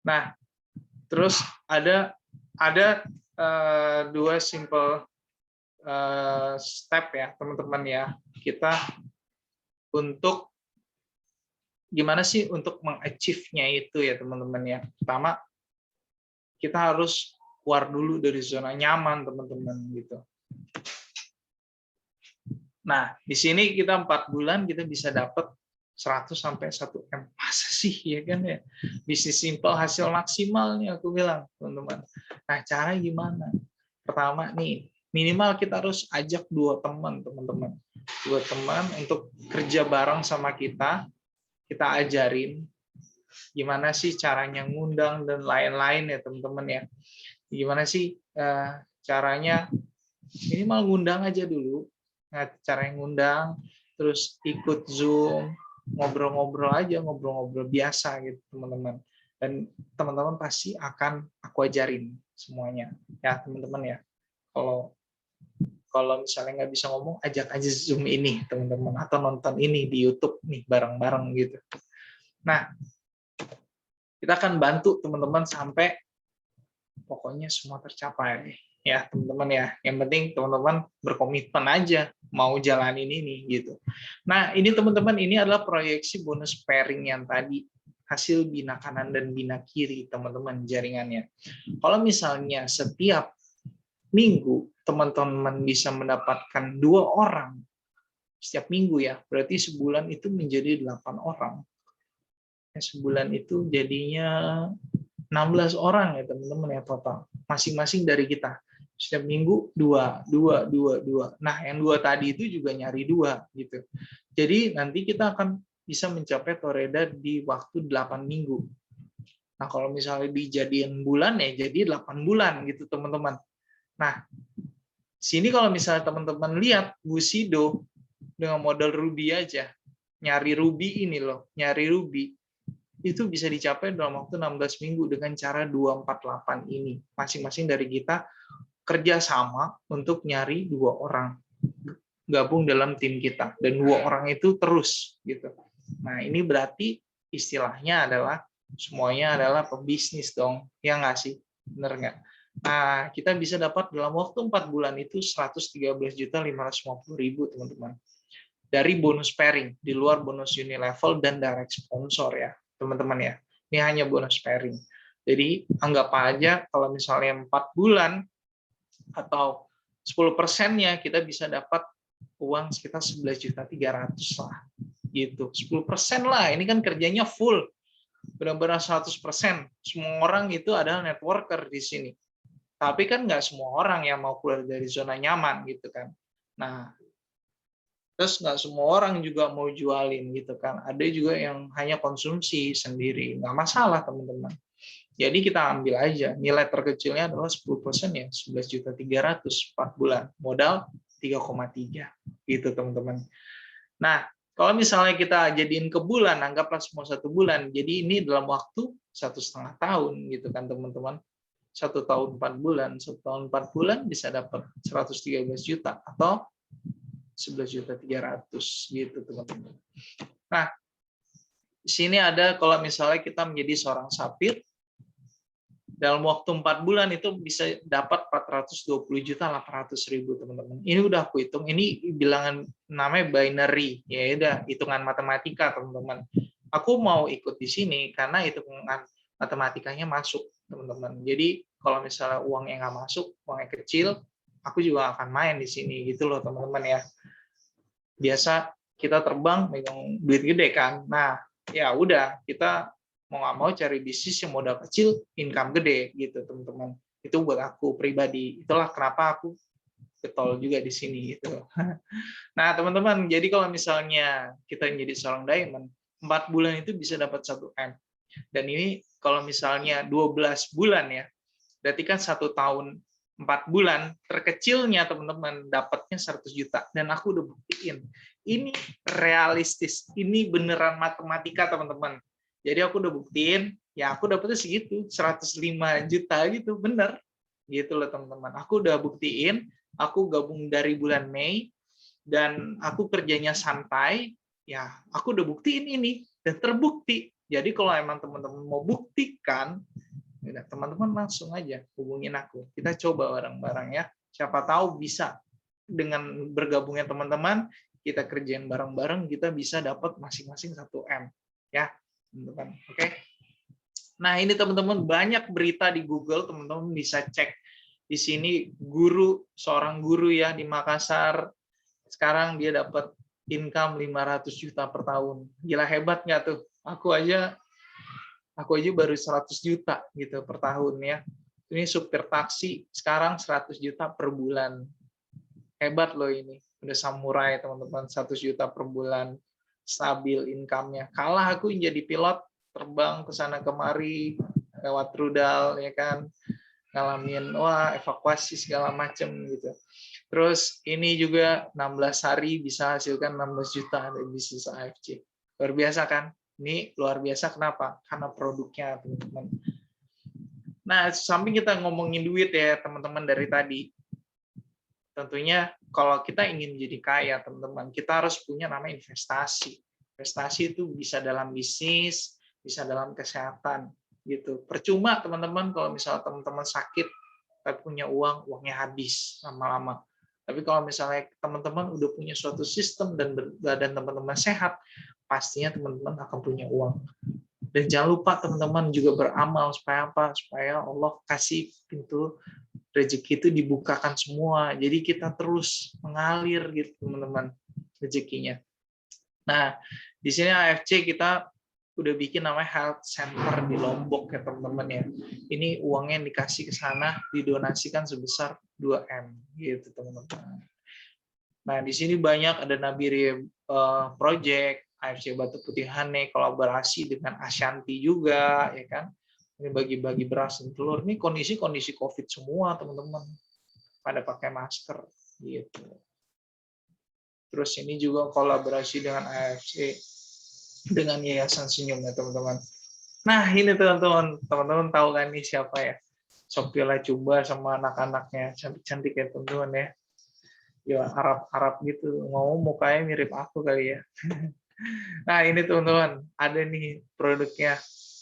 Nah, terus ada dua simple step ya teman-teman ya, kita untuk gimana sih untuk mengachieve-nya itu ya teman-teman ya. Pertama, kita harus keluar dulu dari zona nyaman teman-teman gitu. Nah, di sini kita 4 bulan kita bisa dapat 100 sampai 1 M. Masa sih ya kan ya? Bisnis simple hasil maksimal nih aku bilang, teman-teman. Nah, cara gimana? Pertama nih, minimal kita harus ajak 2 teman, teman-teman. 2 teman untuk kerja bareng sama kita ajarin gimana sih caranya ngundang dan lain-lain ya, teman-teman ya. Gimana sih caranya minimal ngundang aja dulu. Nah, cara yang ngundang, terus ikut Zoom, ngobrol-ngobrol aja, ngobrol-ngobrol biasa gitu, teman-teman. Dan teman-teman pasti akan aku ajarin semuanya, ya teman-teman ya. Kalau misalnya nggak bisa ngomong, ajak aja Zoom ini, teman-teman, atau nonton ini di YouTube nih bareng-bareng gitu. Nah, Kita akan bantu teman-teman sampai pokoknya semua tercapai ya teman-teman ya. Yang penting teman-teman berkomitmen aja mau jalanin ini gitu. Nah ini teman-teman, ini adalah proyeksi bonus pairing yang tadi, hasil bina kanan dan bina kiri teman-teman jaringannya. Kalau misalnya setiap minggu teman-teman bisa mendapatkan 2 orang setiap minggu ya, berarti sebulan itu menjadi 8 orang. Sebulan itu jadinya 16 orang ya teman-teman ya total, masing-masing dari kita. Setiap minggu 2, 2, 2, 2. Nah, yang 2 tadi itu juga nyari 2 gitu. Jadi nanti kita akan bisa mencapai toreda di waktu 8 minggu. Nah, kalau misalnya dijadiin bulan ya jadi 8 bulan gitu teman-teman. Nah, sini kalau misalnya teman-teman lihat Bushido dengan modal Ruby aja, nyari Ruby ini loh, nyari Ruby itu bisa dicapai dalam waktu 16 minggu dengan cara 248 ini. Masing-masing dari kita kerja sama untuk nyari 2 orang gabung dalam tim kita, dan 2 orang itu terus gitu. Nah, ini berarti istilahnya adalah semuanya adalah pebisnis dong, ya nggak sih? Bener nggak? Nah, kita bisa dapat dalam waktu 4 bulan itu 113.550.000 teman-teman. Dari bonus pairing, di luar bonus unilevel dan direct sponsor ya, teman-teman ya. Ini hanya bonus pairing. Jadi anggap aja kalau misalnya 4 bulan atau 10%-nya kita bisa dapat uang sekitar 11.300.000 lah. Gitu. 10% lah, ini kan kerjanya full. Benar-benar 100%. Semua orang itu adalah networker di sini. Tapi kan nggak semua orang yang mau keluar dari zona nyaman gitu kan. Nah, terus nggak semua orang juga mau jualin gitu kan. Ada juga yang hanya konsumsi sendiri. Nggak masalah teman-teman. Jadi kita ambil aja. Nilai terkecilnya adalah 10% ya. 11.300.000 4 bulan. Modal 3,3. Gitu teman-teman. Nah, kalau misalnya kita jadiin ke bulan, anggaplah semua 1 bulan. Jadi ini dalam waktu 1,5 tahun gitu kan teman-teman. 1 tahun 4 bulan. 1 tahun 4 bulan bisa dapat 113 juta atau 11.300.000 gitu teman-teman. Nah, di sini ada kalau misalnya kita menjadi seorang sapir dalam waktu 4 bulan itu bisa dapat 420.800.000 teman-teman. Ini udah aku hitung, ini bilangan namanya binary, ya udah hitungan matematika teman-teman. Aku mau ikut di sini karena hitungan matematikanya masuk teman-teman. Jadi kalau misalnya uangnya nggak masuk, uangnya kecil, aku juga akan main di sini gitu loh teman-teman ya. Biasa kita terbang megang duit gede kan. Nah, ya udah kita mau nggak mau cari bisnis yang modal kecil, income gede gitu teman-teman. Itu buat aku pribadi. Itulah kenapa aku getol juga di sini gitu. Nah, teman-teman, jadi kalau misalnya kita menjadi seorang diamond, 4 bulan itu bisa dapat 1 M. Dan ini kalau misalnya 12 bulan ya, berarti kan 1 tahun 4 bulan, terkecilnya teman-teman dapatnya 100 juta. Dan aku udah buktiin. Ini realistis. Ini beneran matematika, teman-teman. Jadi aku udah buktiin, ya aku dapetnya segitu, 105 juta gitu, bener. Gitu loh, teman-teman. Aku udah buktiin, aku gabung dari bulan Mei, dan aku kerjanya santai, ya aku udah buktiin ini, dan terbukti. Jadi kalau emang teman-teman mau buktikan, teman-teman langsung aja hubungin aku. Kita coba bareng-bareng ya. Siapa tahu bisa dengan bergabungnya teman-teman, kita kerjain bareng-bareng, kita bisa dapat masing-masing 1 M. Ya, teman-teman. Oke. Nah, ini teman-teman banyak berita di Google, teman-teman bisa cek di sini seorang guru ya di Makassar. Sekarang dia dapat income 500 juta per tahun. Gila, hebat nggak tuh? Aku aja baru 100 juta gitu per tahun ya. Ini supir taksi sekarang 100 juta per bulan. Hebat loh ini. Udah samurai teman-teman, 100 juta per bulan. Stabil income-nya. Kalah aku jadi pilot, terbang ke sana kemari lewat rudal ya kan. Ngalamin evakuasi segala macam gitu. Terus ini juga 16 hari bisa hasilkan 16 juta dari bisnis AFC. Luar biasa kan? Ini luar biasa kenapa? Karena produknya, teman-teman. Nah, samping kita ngomongin duit ya, teman-teman dari tadi. Tentunya kalau kita ingin menjadi kaya, teman-teman, kita harus punya namanya investasi. Investasi itu bisa dalam bisnis, bisa dalam kesehatan. gitu. Percuma teman-teman kalau misalnya teman-teman sakit tapi punya uang, uangnya habis lama-lama. Tapi kalau misalnya teman-teman udah punya suatu sistem dan badan teman-teman sehat, pastinya teman-teman akan punya uang. Dan jangan lupa teman-teman juga beramal supaya apa? Supaya Allah kasih pintu rezeki itu dibukakan semua. Jadi kita terus mengalir gitu teman-teman rezekinya. Nah, di sini AFC kita udah bikin namanya health center di Lombok ya teman-teman ya. Ini uangnya yang dikasih ke sana didonasikan sebesar 2M gitu teman-teman. Nah, di sini banyak ada Nabire Project, AFC Batu Putih Hane, kolaborasi dengan Ashanti juga ya kan. Ini bagi-bagi beras dan telur. Ini kondisi-kondisi Covid semua teman-teman. Pada pakai masker gitu. Terus ini juga kolaborasi dengan AFC dengan Yayasan Senyum ya teman-teman. Nah ini teman-teman tahu kan ini siapa ya? Sophia Lacuba sama anak-anaknya cantik-cantik ya teman-teman ya. Ya Arab-Arab gitu, ngomong mukanya mirip aku kali ya. Nah ini teman-teman, ada nih produknya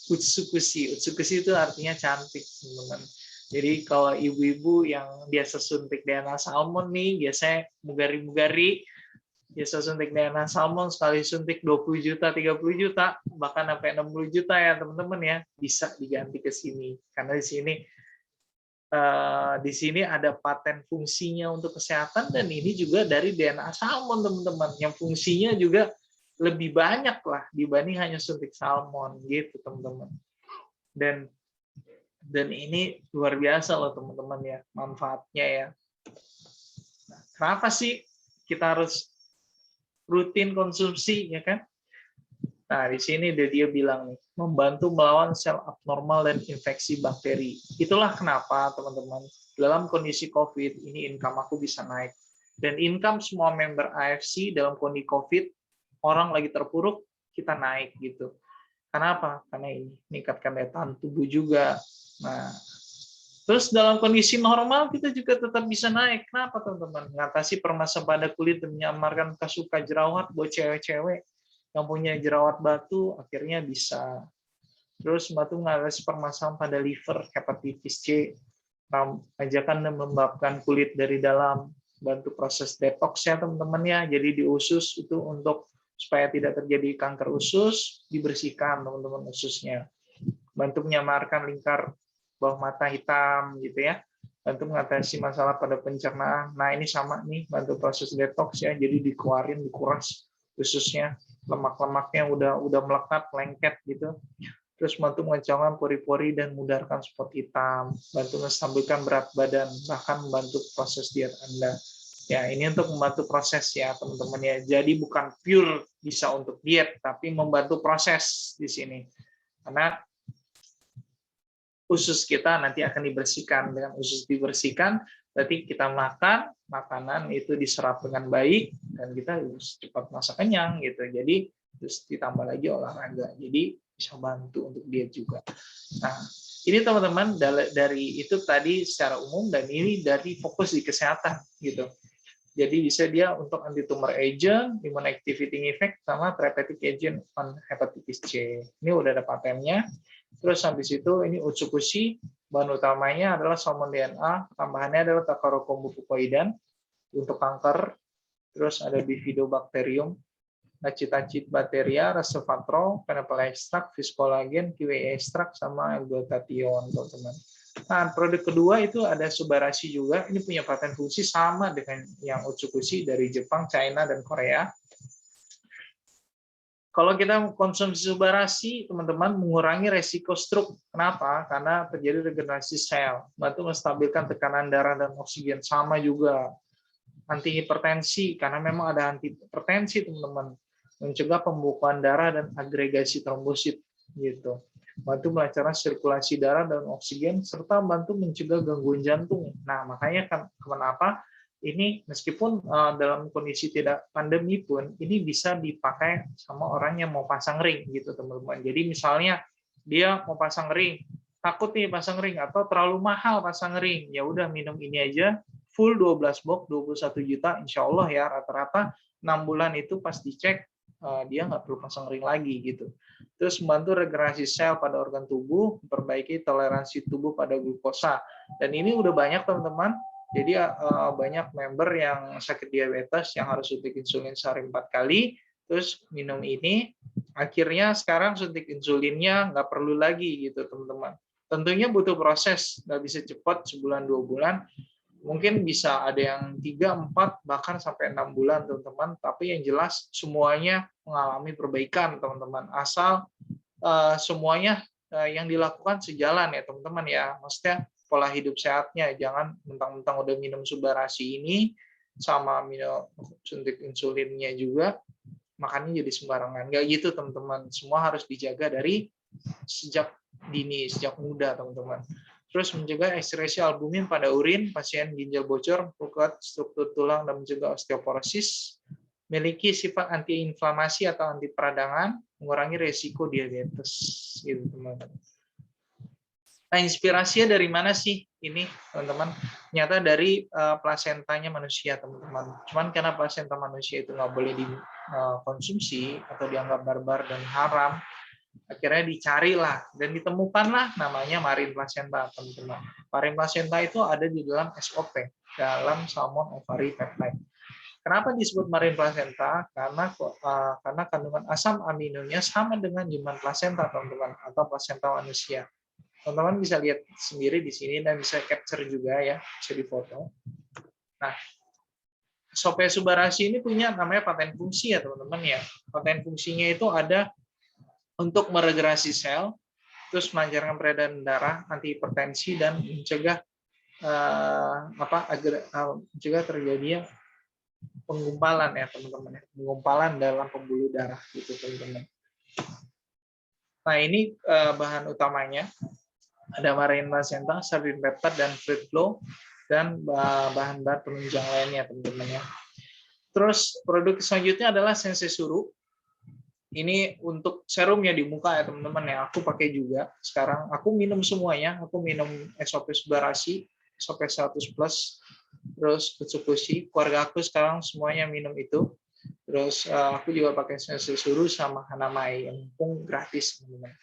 Utsukushi. Utsukushi itu artinya cantik teman-teman. Jadi kalau ibu-ibu yang biasa suntik DNA salmon nih, biasanya mugari-mugari, biasa suntik DNA salmon sekali suntik 20 juta, 30 juta, bahkan sampai 60 juta ya teman-teman ya, bisa diganti ke sini. Karena di sini ada paten fungsinya untuk kesehatan dan ini juga dari DNA salmon teman-teman, yang fungsinya juga lebih banyak lah dibanding hanya suntik salmon gitu teman-teman. Dan ini luar biasa loh teman-teman ya manfaatnya ya. Nah, kenapa sih kita harus rutin konsumsi ya kan? Nah, di sini dia bilang nih, membantu melawan sel abnormal dan infeksi bakteri. Itulah kenapa teman-teman dalam kondisi COVID ini income aku bisa naik. Dan income semua member AFC dalam kondisi COVID, orang lagi terpuruk, kita naik gitu. Kenapa? Karena ini meningkatkan daya tahan tubuh juga. Nah, terus dalam kondisi normal kita juga tetap bisa naik. Kenapa teman-teman? Mengatasi permasalahan pada kulit dan menyamarkan kasuka jerawat buat cewek-cewek yang punya jerawat batu akhirnya bisa. Terus membantu mengatasi permasalahan pada liver, hepatitis C, ajakan dan membabkan kulit dari dalam, bantu proses detox ya teman-teman ya. Jadi di usus itu untuk supaya tidak terjadi kanker usus, dibersihkan teman-teman ususnya. Bantu menyamarkan lingkar bawah mata hitam gitu ya. Bantu mengatasi masalah pada pencernaan. Nah, ini sama nih, bantu proses detox ya. Jadi dikeluarin, dikuras ususnya, lemak-lemaknya udah melekat, lengket gitu. Terus bantu mengecilkan pori-pori dan mudarkan spot hitam, bantu menstabilkan berat badan, bahkan membantu proses diet Anda. Ya, ini untuk membantu proses ya, teman-teman ya. Jadi bukan pure bisa untuk diet, tapi membantu proses di sini. Karena usus kita nanti akan dibersihkan. Dengan usus dibersihkan, berarti kita makan, makanan itu diserap dengan baik, dan kita cepat masa kenyang gitu. Jadi terus ditambah lagi olahraga. Jadi bisa bantu untuk diet juga. Nah, ini teman-teman dari itu tadi secara umum, dan ini dari fokus di kesehatan gitu. Jadi bisa dia untuk anti-tumor agent, immune activating effect, sama therapeutic agent on hepatitis C. Ini udah ada patennya. Terus habis itu ini Utsukushi, bahan utamanya adalah salmon DNA, tambahannya adalah Tacharocombu untuk kanker. Terus ada Bifidobacterium, Acetacid Bacteria, resveratrol, pineapple extract, fish collagen, kiwi extract, sama glutathione, teman-teman. Nah, produk kedua itu ada Subarashi juga. Ini punya paten fungsi sama dengan yang Utsukushi dari Jepang, China, dan Korea. Kalau kita konsumsi Subarashi, teman-teman, mengurangi resiko stroke. Kenapa? Karena terjadi regenerasi sel, bantu menstabilkan tekanan darah dan oksigen. Sama juga anti hipertensi, karena memang ada anti hipertensi, teman-teman, mencegah pembekuan darah dan agregasi trombosit gitu. Bantu melancarkan sirkulasi darah dan oksigen, serta bantu mencegah gangguan jantung. Nah, makanya kenapa ini meskipun dalam kondisi tidak pandemi pun, ini bisa dipakai sama orang yang mau pasang ring gitu, teman-teman. Jadi misalnya dia mau pasang ring, takut nih pasang ring atau terlalu mahal pasang ring, ya udah minum ini aja, full 12 box 21 juta, insya Allah ya rata-rata 6 bulan itu pas dicek dia nggak perlu pasang ring lagi gitu. Terus membantu regenerasi sel pada organ tubuh, memperbaiki toleransi tubuh pada glukosa. Dan ini udah banyak teman-teman. Jadi banyak member yang sakit diabetes yang harus suntik insulin sehari 4 kali, terus minum ini, akhirnya sekarang suntik insulinnya nggak perlu lagi gitu teman-teman. Tentunya butuh proses, nggak bisa cepat sebulan 2 bulan. Mungkin bisa ada yang 3, 4, bahkan sampai 6 bulan teman-teman. Tapi yang jelas semuanya mengalami perbaikan teman-teman. Asal semuanya yang dilakukan sejalan ya teman-teman ya. Maksudnya pola hidup sehatnya, jangan mentang-mentang udah minum Subarasi ini sama minum suntik insulinnya juga, makannya jadi sembarangan. Nggak gitu teman-teman. Semua harus dijaga dari sejak dini, sejak muda teman-teman. Terus mencegah ekskresi albumin pada urin, pasien ginjal bocor, memperkuat struktur tulang dan mencegah osteoporosis, memiliki sifat antiinflamasi atau anti peradangan, mengurangi resiko diabetes, gitu teman-teman. Nah, inspirasinya dari mana sih ini, teman-teman? Ternyata dari plasentanya manusia, teman-teman. Cuman karena plasenta manusia itu nggak boleh dikonsumsi atau dianggap barbar dan haram, akhirnya dicarilah dan ditemukanlah namanya marine placenta, teman-teman. Marine placenta itu ada di dalam SOP, dalam salmon ovary peptide. Kenapa disebut marine placenta? Karena kandungan asam aminonya sama dengan human placenta, teman-teman, atau placenta manusia. Teman-teman bisa lihat sendiri di sini dan bisa capture juga ya, bisa difoto. Nah, SOP Subarasi ini punya namanya paten fungsi ya, teman-teman ya. Paten fungsinya itu ada untuk meregenerasi sel, terus melancarkan peredaran darah, anti hipertensi, dan mencegah mencegah terjadinya penggumpalan ya teman-teman, penggumpalan dalam pembuluh darah gitu teman-teman. Nah ini bahan utamanya ada marine placenta, sardine peptide, dan fruit flow, dan bahan-bahan penunjang lainnya teman-teman ya. Terus produk selanjutnya adalah Sensesuru. Ini untuk serumnya di muka ya teman-teman ya. Aku pakai juga sekarang. Aku minum semuanya. Aku minum SOP Subarasi, SOP 100 plus, terus Mitsubishi. Keluarga aku sekarang semuanya minum itu. Terus aku juga pakai Sensesuru sama Hanamai yang pun gratis teman-teman.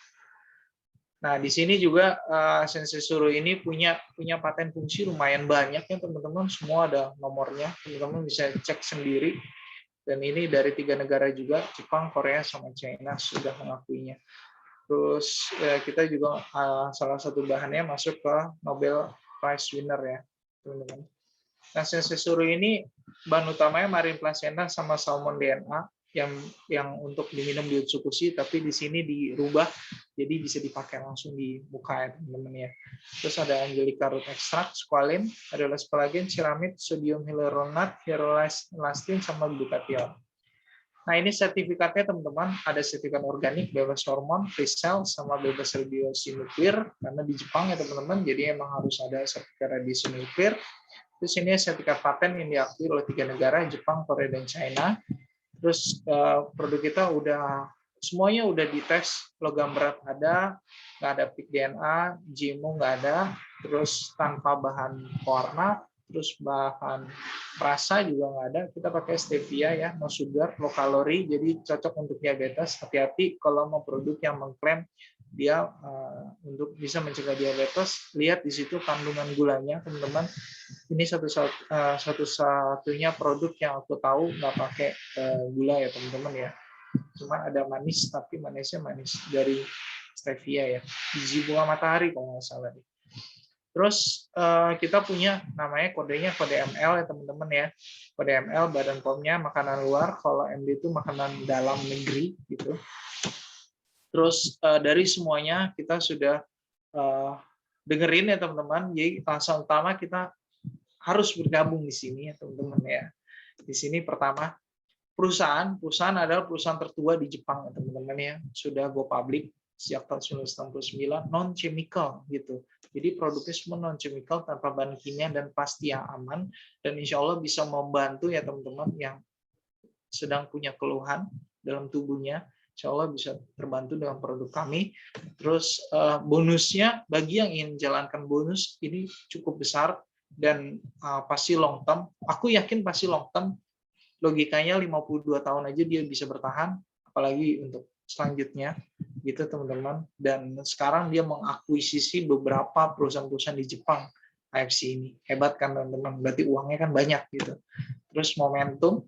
Nah di sini juga Sensesuru ini punya paten fungsi lumayan banyak ya teman-teman. Semua ada nomornya. Teman-teman bisa cek sendiri. Dan ini dari 3 negara juga, Jepang, Korea, sama China sudah mengakuinya. Terus kita juga salah satu bahannya masuk ke Nobel Prize winner ya, teman-teman. Nah, Sensesuru ini bahan utamanya marine placenta sama salmon DNA yang untuk diminum di Utsukushi, tapi di sini dirubah jadi bisa dipakai langsung di muka ya teman-teman ya. Terus ada Angelica root extract, squalene, ada lepalagen, ceramid, sodium hyaluronat, hyaluroelastin, sama glutathione. Nah ini sertifikatnya teman-teman, ada sertifikat organik, bebas hormon, free cell, sama bebas radiasi nuklir, karena di Jepang ya teman-teman, jadi emang harus ada sertifikat radiasi nuklir. Terus ini sertifikat paten yang diakui oleh 3 negara, Jepang, Korea, dan China. Terus produk kita semuanya udah dites, logam berat ada, nggak ada peak DNA, GMO nggak ada, terus tanpa bahan pewarna, terus bahan rasa juga nggak ada. Kita pakai stevia ya, no sugar, low kalori, jadi cocok untuk diabetes. Hati-hati kalau mau produk yang mengklaim dia untuk bisa mencegah diabetes, lihat di situ kandungan gulanya, teman-teman. Ini satu-satunya produk yang aku tahu nggak pakai gula ya teman-teman ya. Cuma ada manis, tapi manisnya manis dari stevia ya. Biji bunga matahari kalau nggak salah. Terus kita punya namanya kodenya kode ML ya teman-teman ya. Kode ML Badan POM-nya makanan luar, kalau MD itu makanan dalam negeri gitu. Terus dari semuanya kita sudah dengerin ya teman-teman. Jadi alasan utama kita harus bergabung di sini ya teman-teman ya. Di sini pertama perusahaan adalah perusahaan tertua di Jepang ya teman-teman ya. Sudah go public sejak tahun 1999, non chemical gitu. Jadi produknya semua non chemical, tanpa bahan kimia, dan pasti yang aman, dan insya Allah bisa membantu ya teman-teman yang sedang punya keluhan dalam tubuhnya. Insya Allah bisa terbantu dengan produk kami. Terus bonusnya bagi yang ingin menjalankan bonus ini cukup besar dan pasti long term. Aku yakin pasti long term logikanya 52 tahun aja dia bisa bertahan, apalagi untuk selanjutnya gitu teman-teman. Dan sekarang dia mengakuisisi beberapa perusahaan-perusahaan di Jepang, AFC ini. Hebat kan teman-teman, berarti uangnya kan banyak gitu. Terus momentum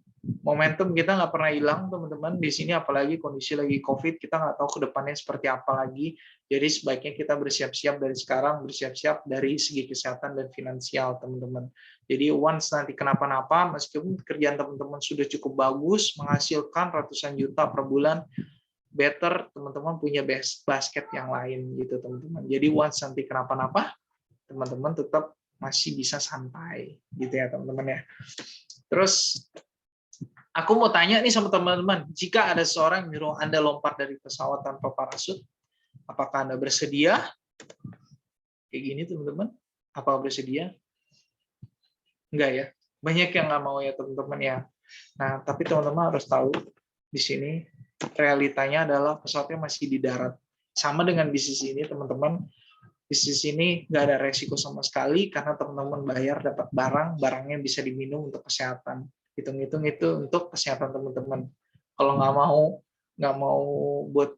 kita nggak pernah hilang teman-teman di sini, apalagi kondisi lagi COVID, kita nggak tahu ke depannya seperti apa lagi. Jadi sebaiknya kita bersiap-siap dari sekarang, bersiap-siap dari segi kesehatan dan finansial teman-teman. Jadi once nanti kenapa-napa, meskipun kerjaan teman-teman sudah cukup bagus, menghasilkan ratusan juta per bulan, better teman-teman punya basket yang lain gitu teman-teman. Jadi once nanti kenapa-napa, teman-teman tetap masih bisa santai gitu ya teman-teman ya. Terus aku mau tanya nih sama teman-teman, jika ada seorang yang nyuruh Anda lompat dari pesawat tanpa parasut, apakah Anda bersedia? Kayak gini teman-teman, apa bersedia? Enggak ya, banyak yang nggak mau ya teman-teman ya. Nah, tapi teman-teman harus tahu di sini realitanya adalah pesawatnya masih di darat. Sama dengan bisnis ini teman-teman, bisnis ini nggak ada resiko sama sekali karena teman-teman bayar dapat barang, barangnya bisa diminum untuk kesehatan. Hitung-hitung itu untuk kesehatan teman-teman. Kalau nggak mau buat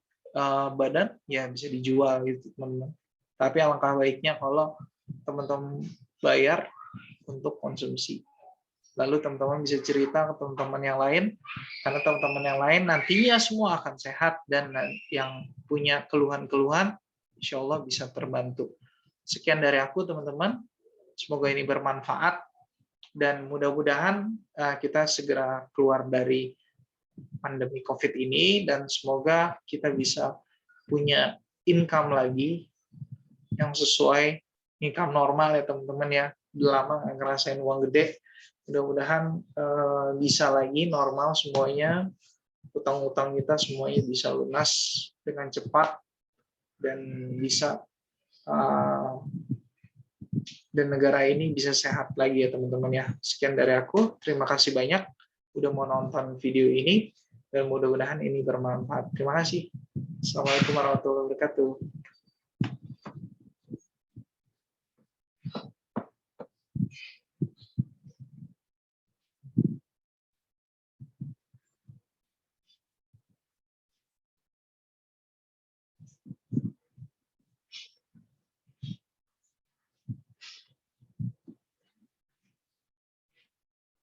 badan, ya bisa dijual gitu teman-teman. Tapi alangkah baiknya kalau teman-teman bayar untuk konsumsi. Lalu teman-teman bisa cerita ke teman-teman yang lain, karena teman-teman yang lain nantinya semua akan sehat dan yang punya keluhan-keluhan, insya Allah bisa terbantu. Sekian dari aku teman-teman, semoga ini bermanfaat dan mudah-mudahan kita segera keluar dari pandemi COVID ini dan semoga kita bisa punya income lagi yang sesuai income normal ya teman-teman ya. Udah lama nggak ngerasain uang gede, mudah-mudahan bisa lagi normal semuanya, utang-utang kita semuanya bisa lunas dengan cepat dan bisa dan negara ini bisa sehat lagi ya teman-teman ya. Sekian dari aku, terima kasih banyak udah mau nonton video ini dan mudah-mudahan ini bermanfaat. Terima kasih. Assalamualaikum warahmatullahi wabarakatuh.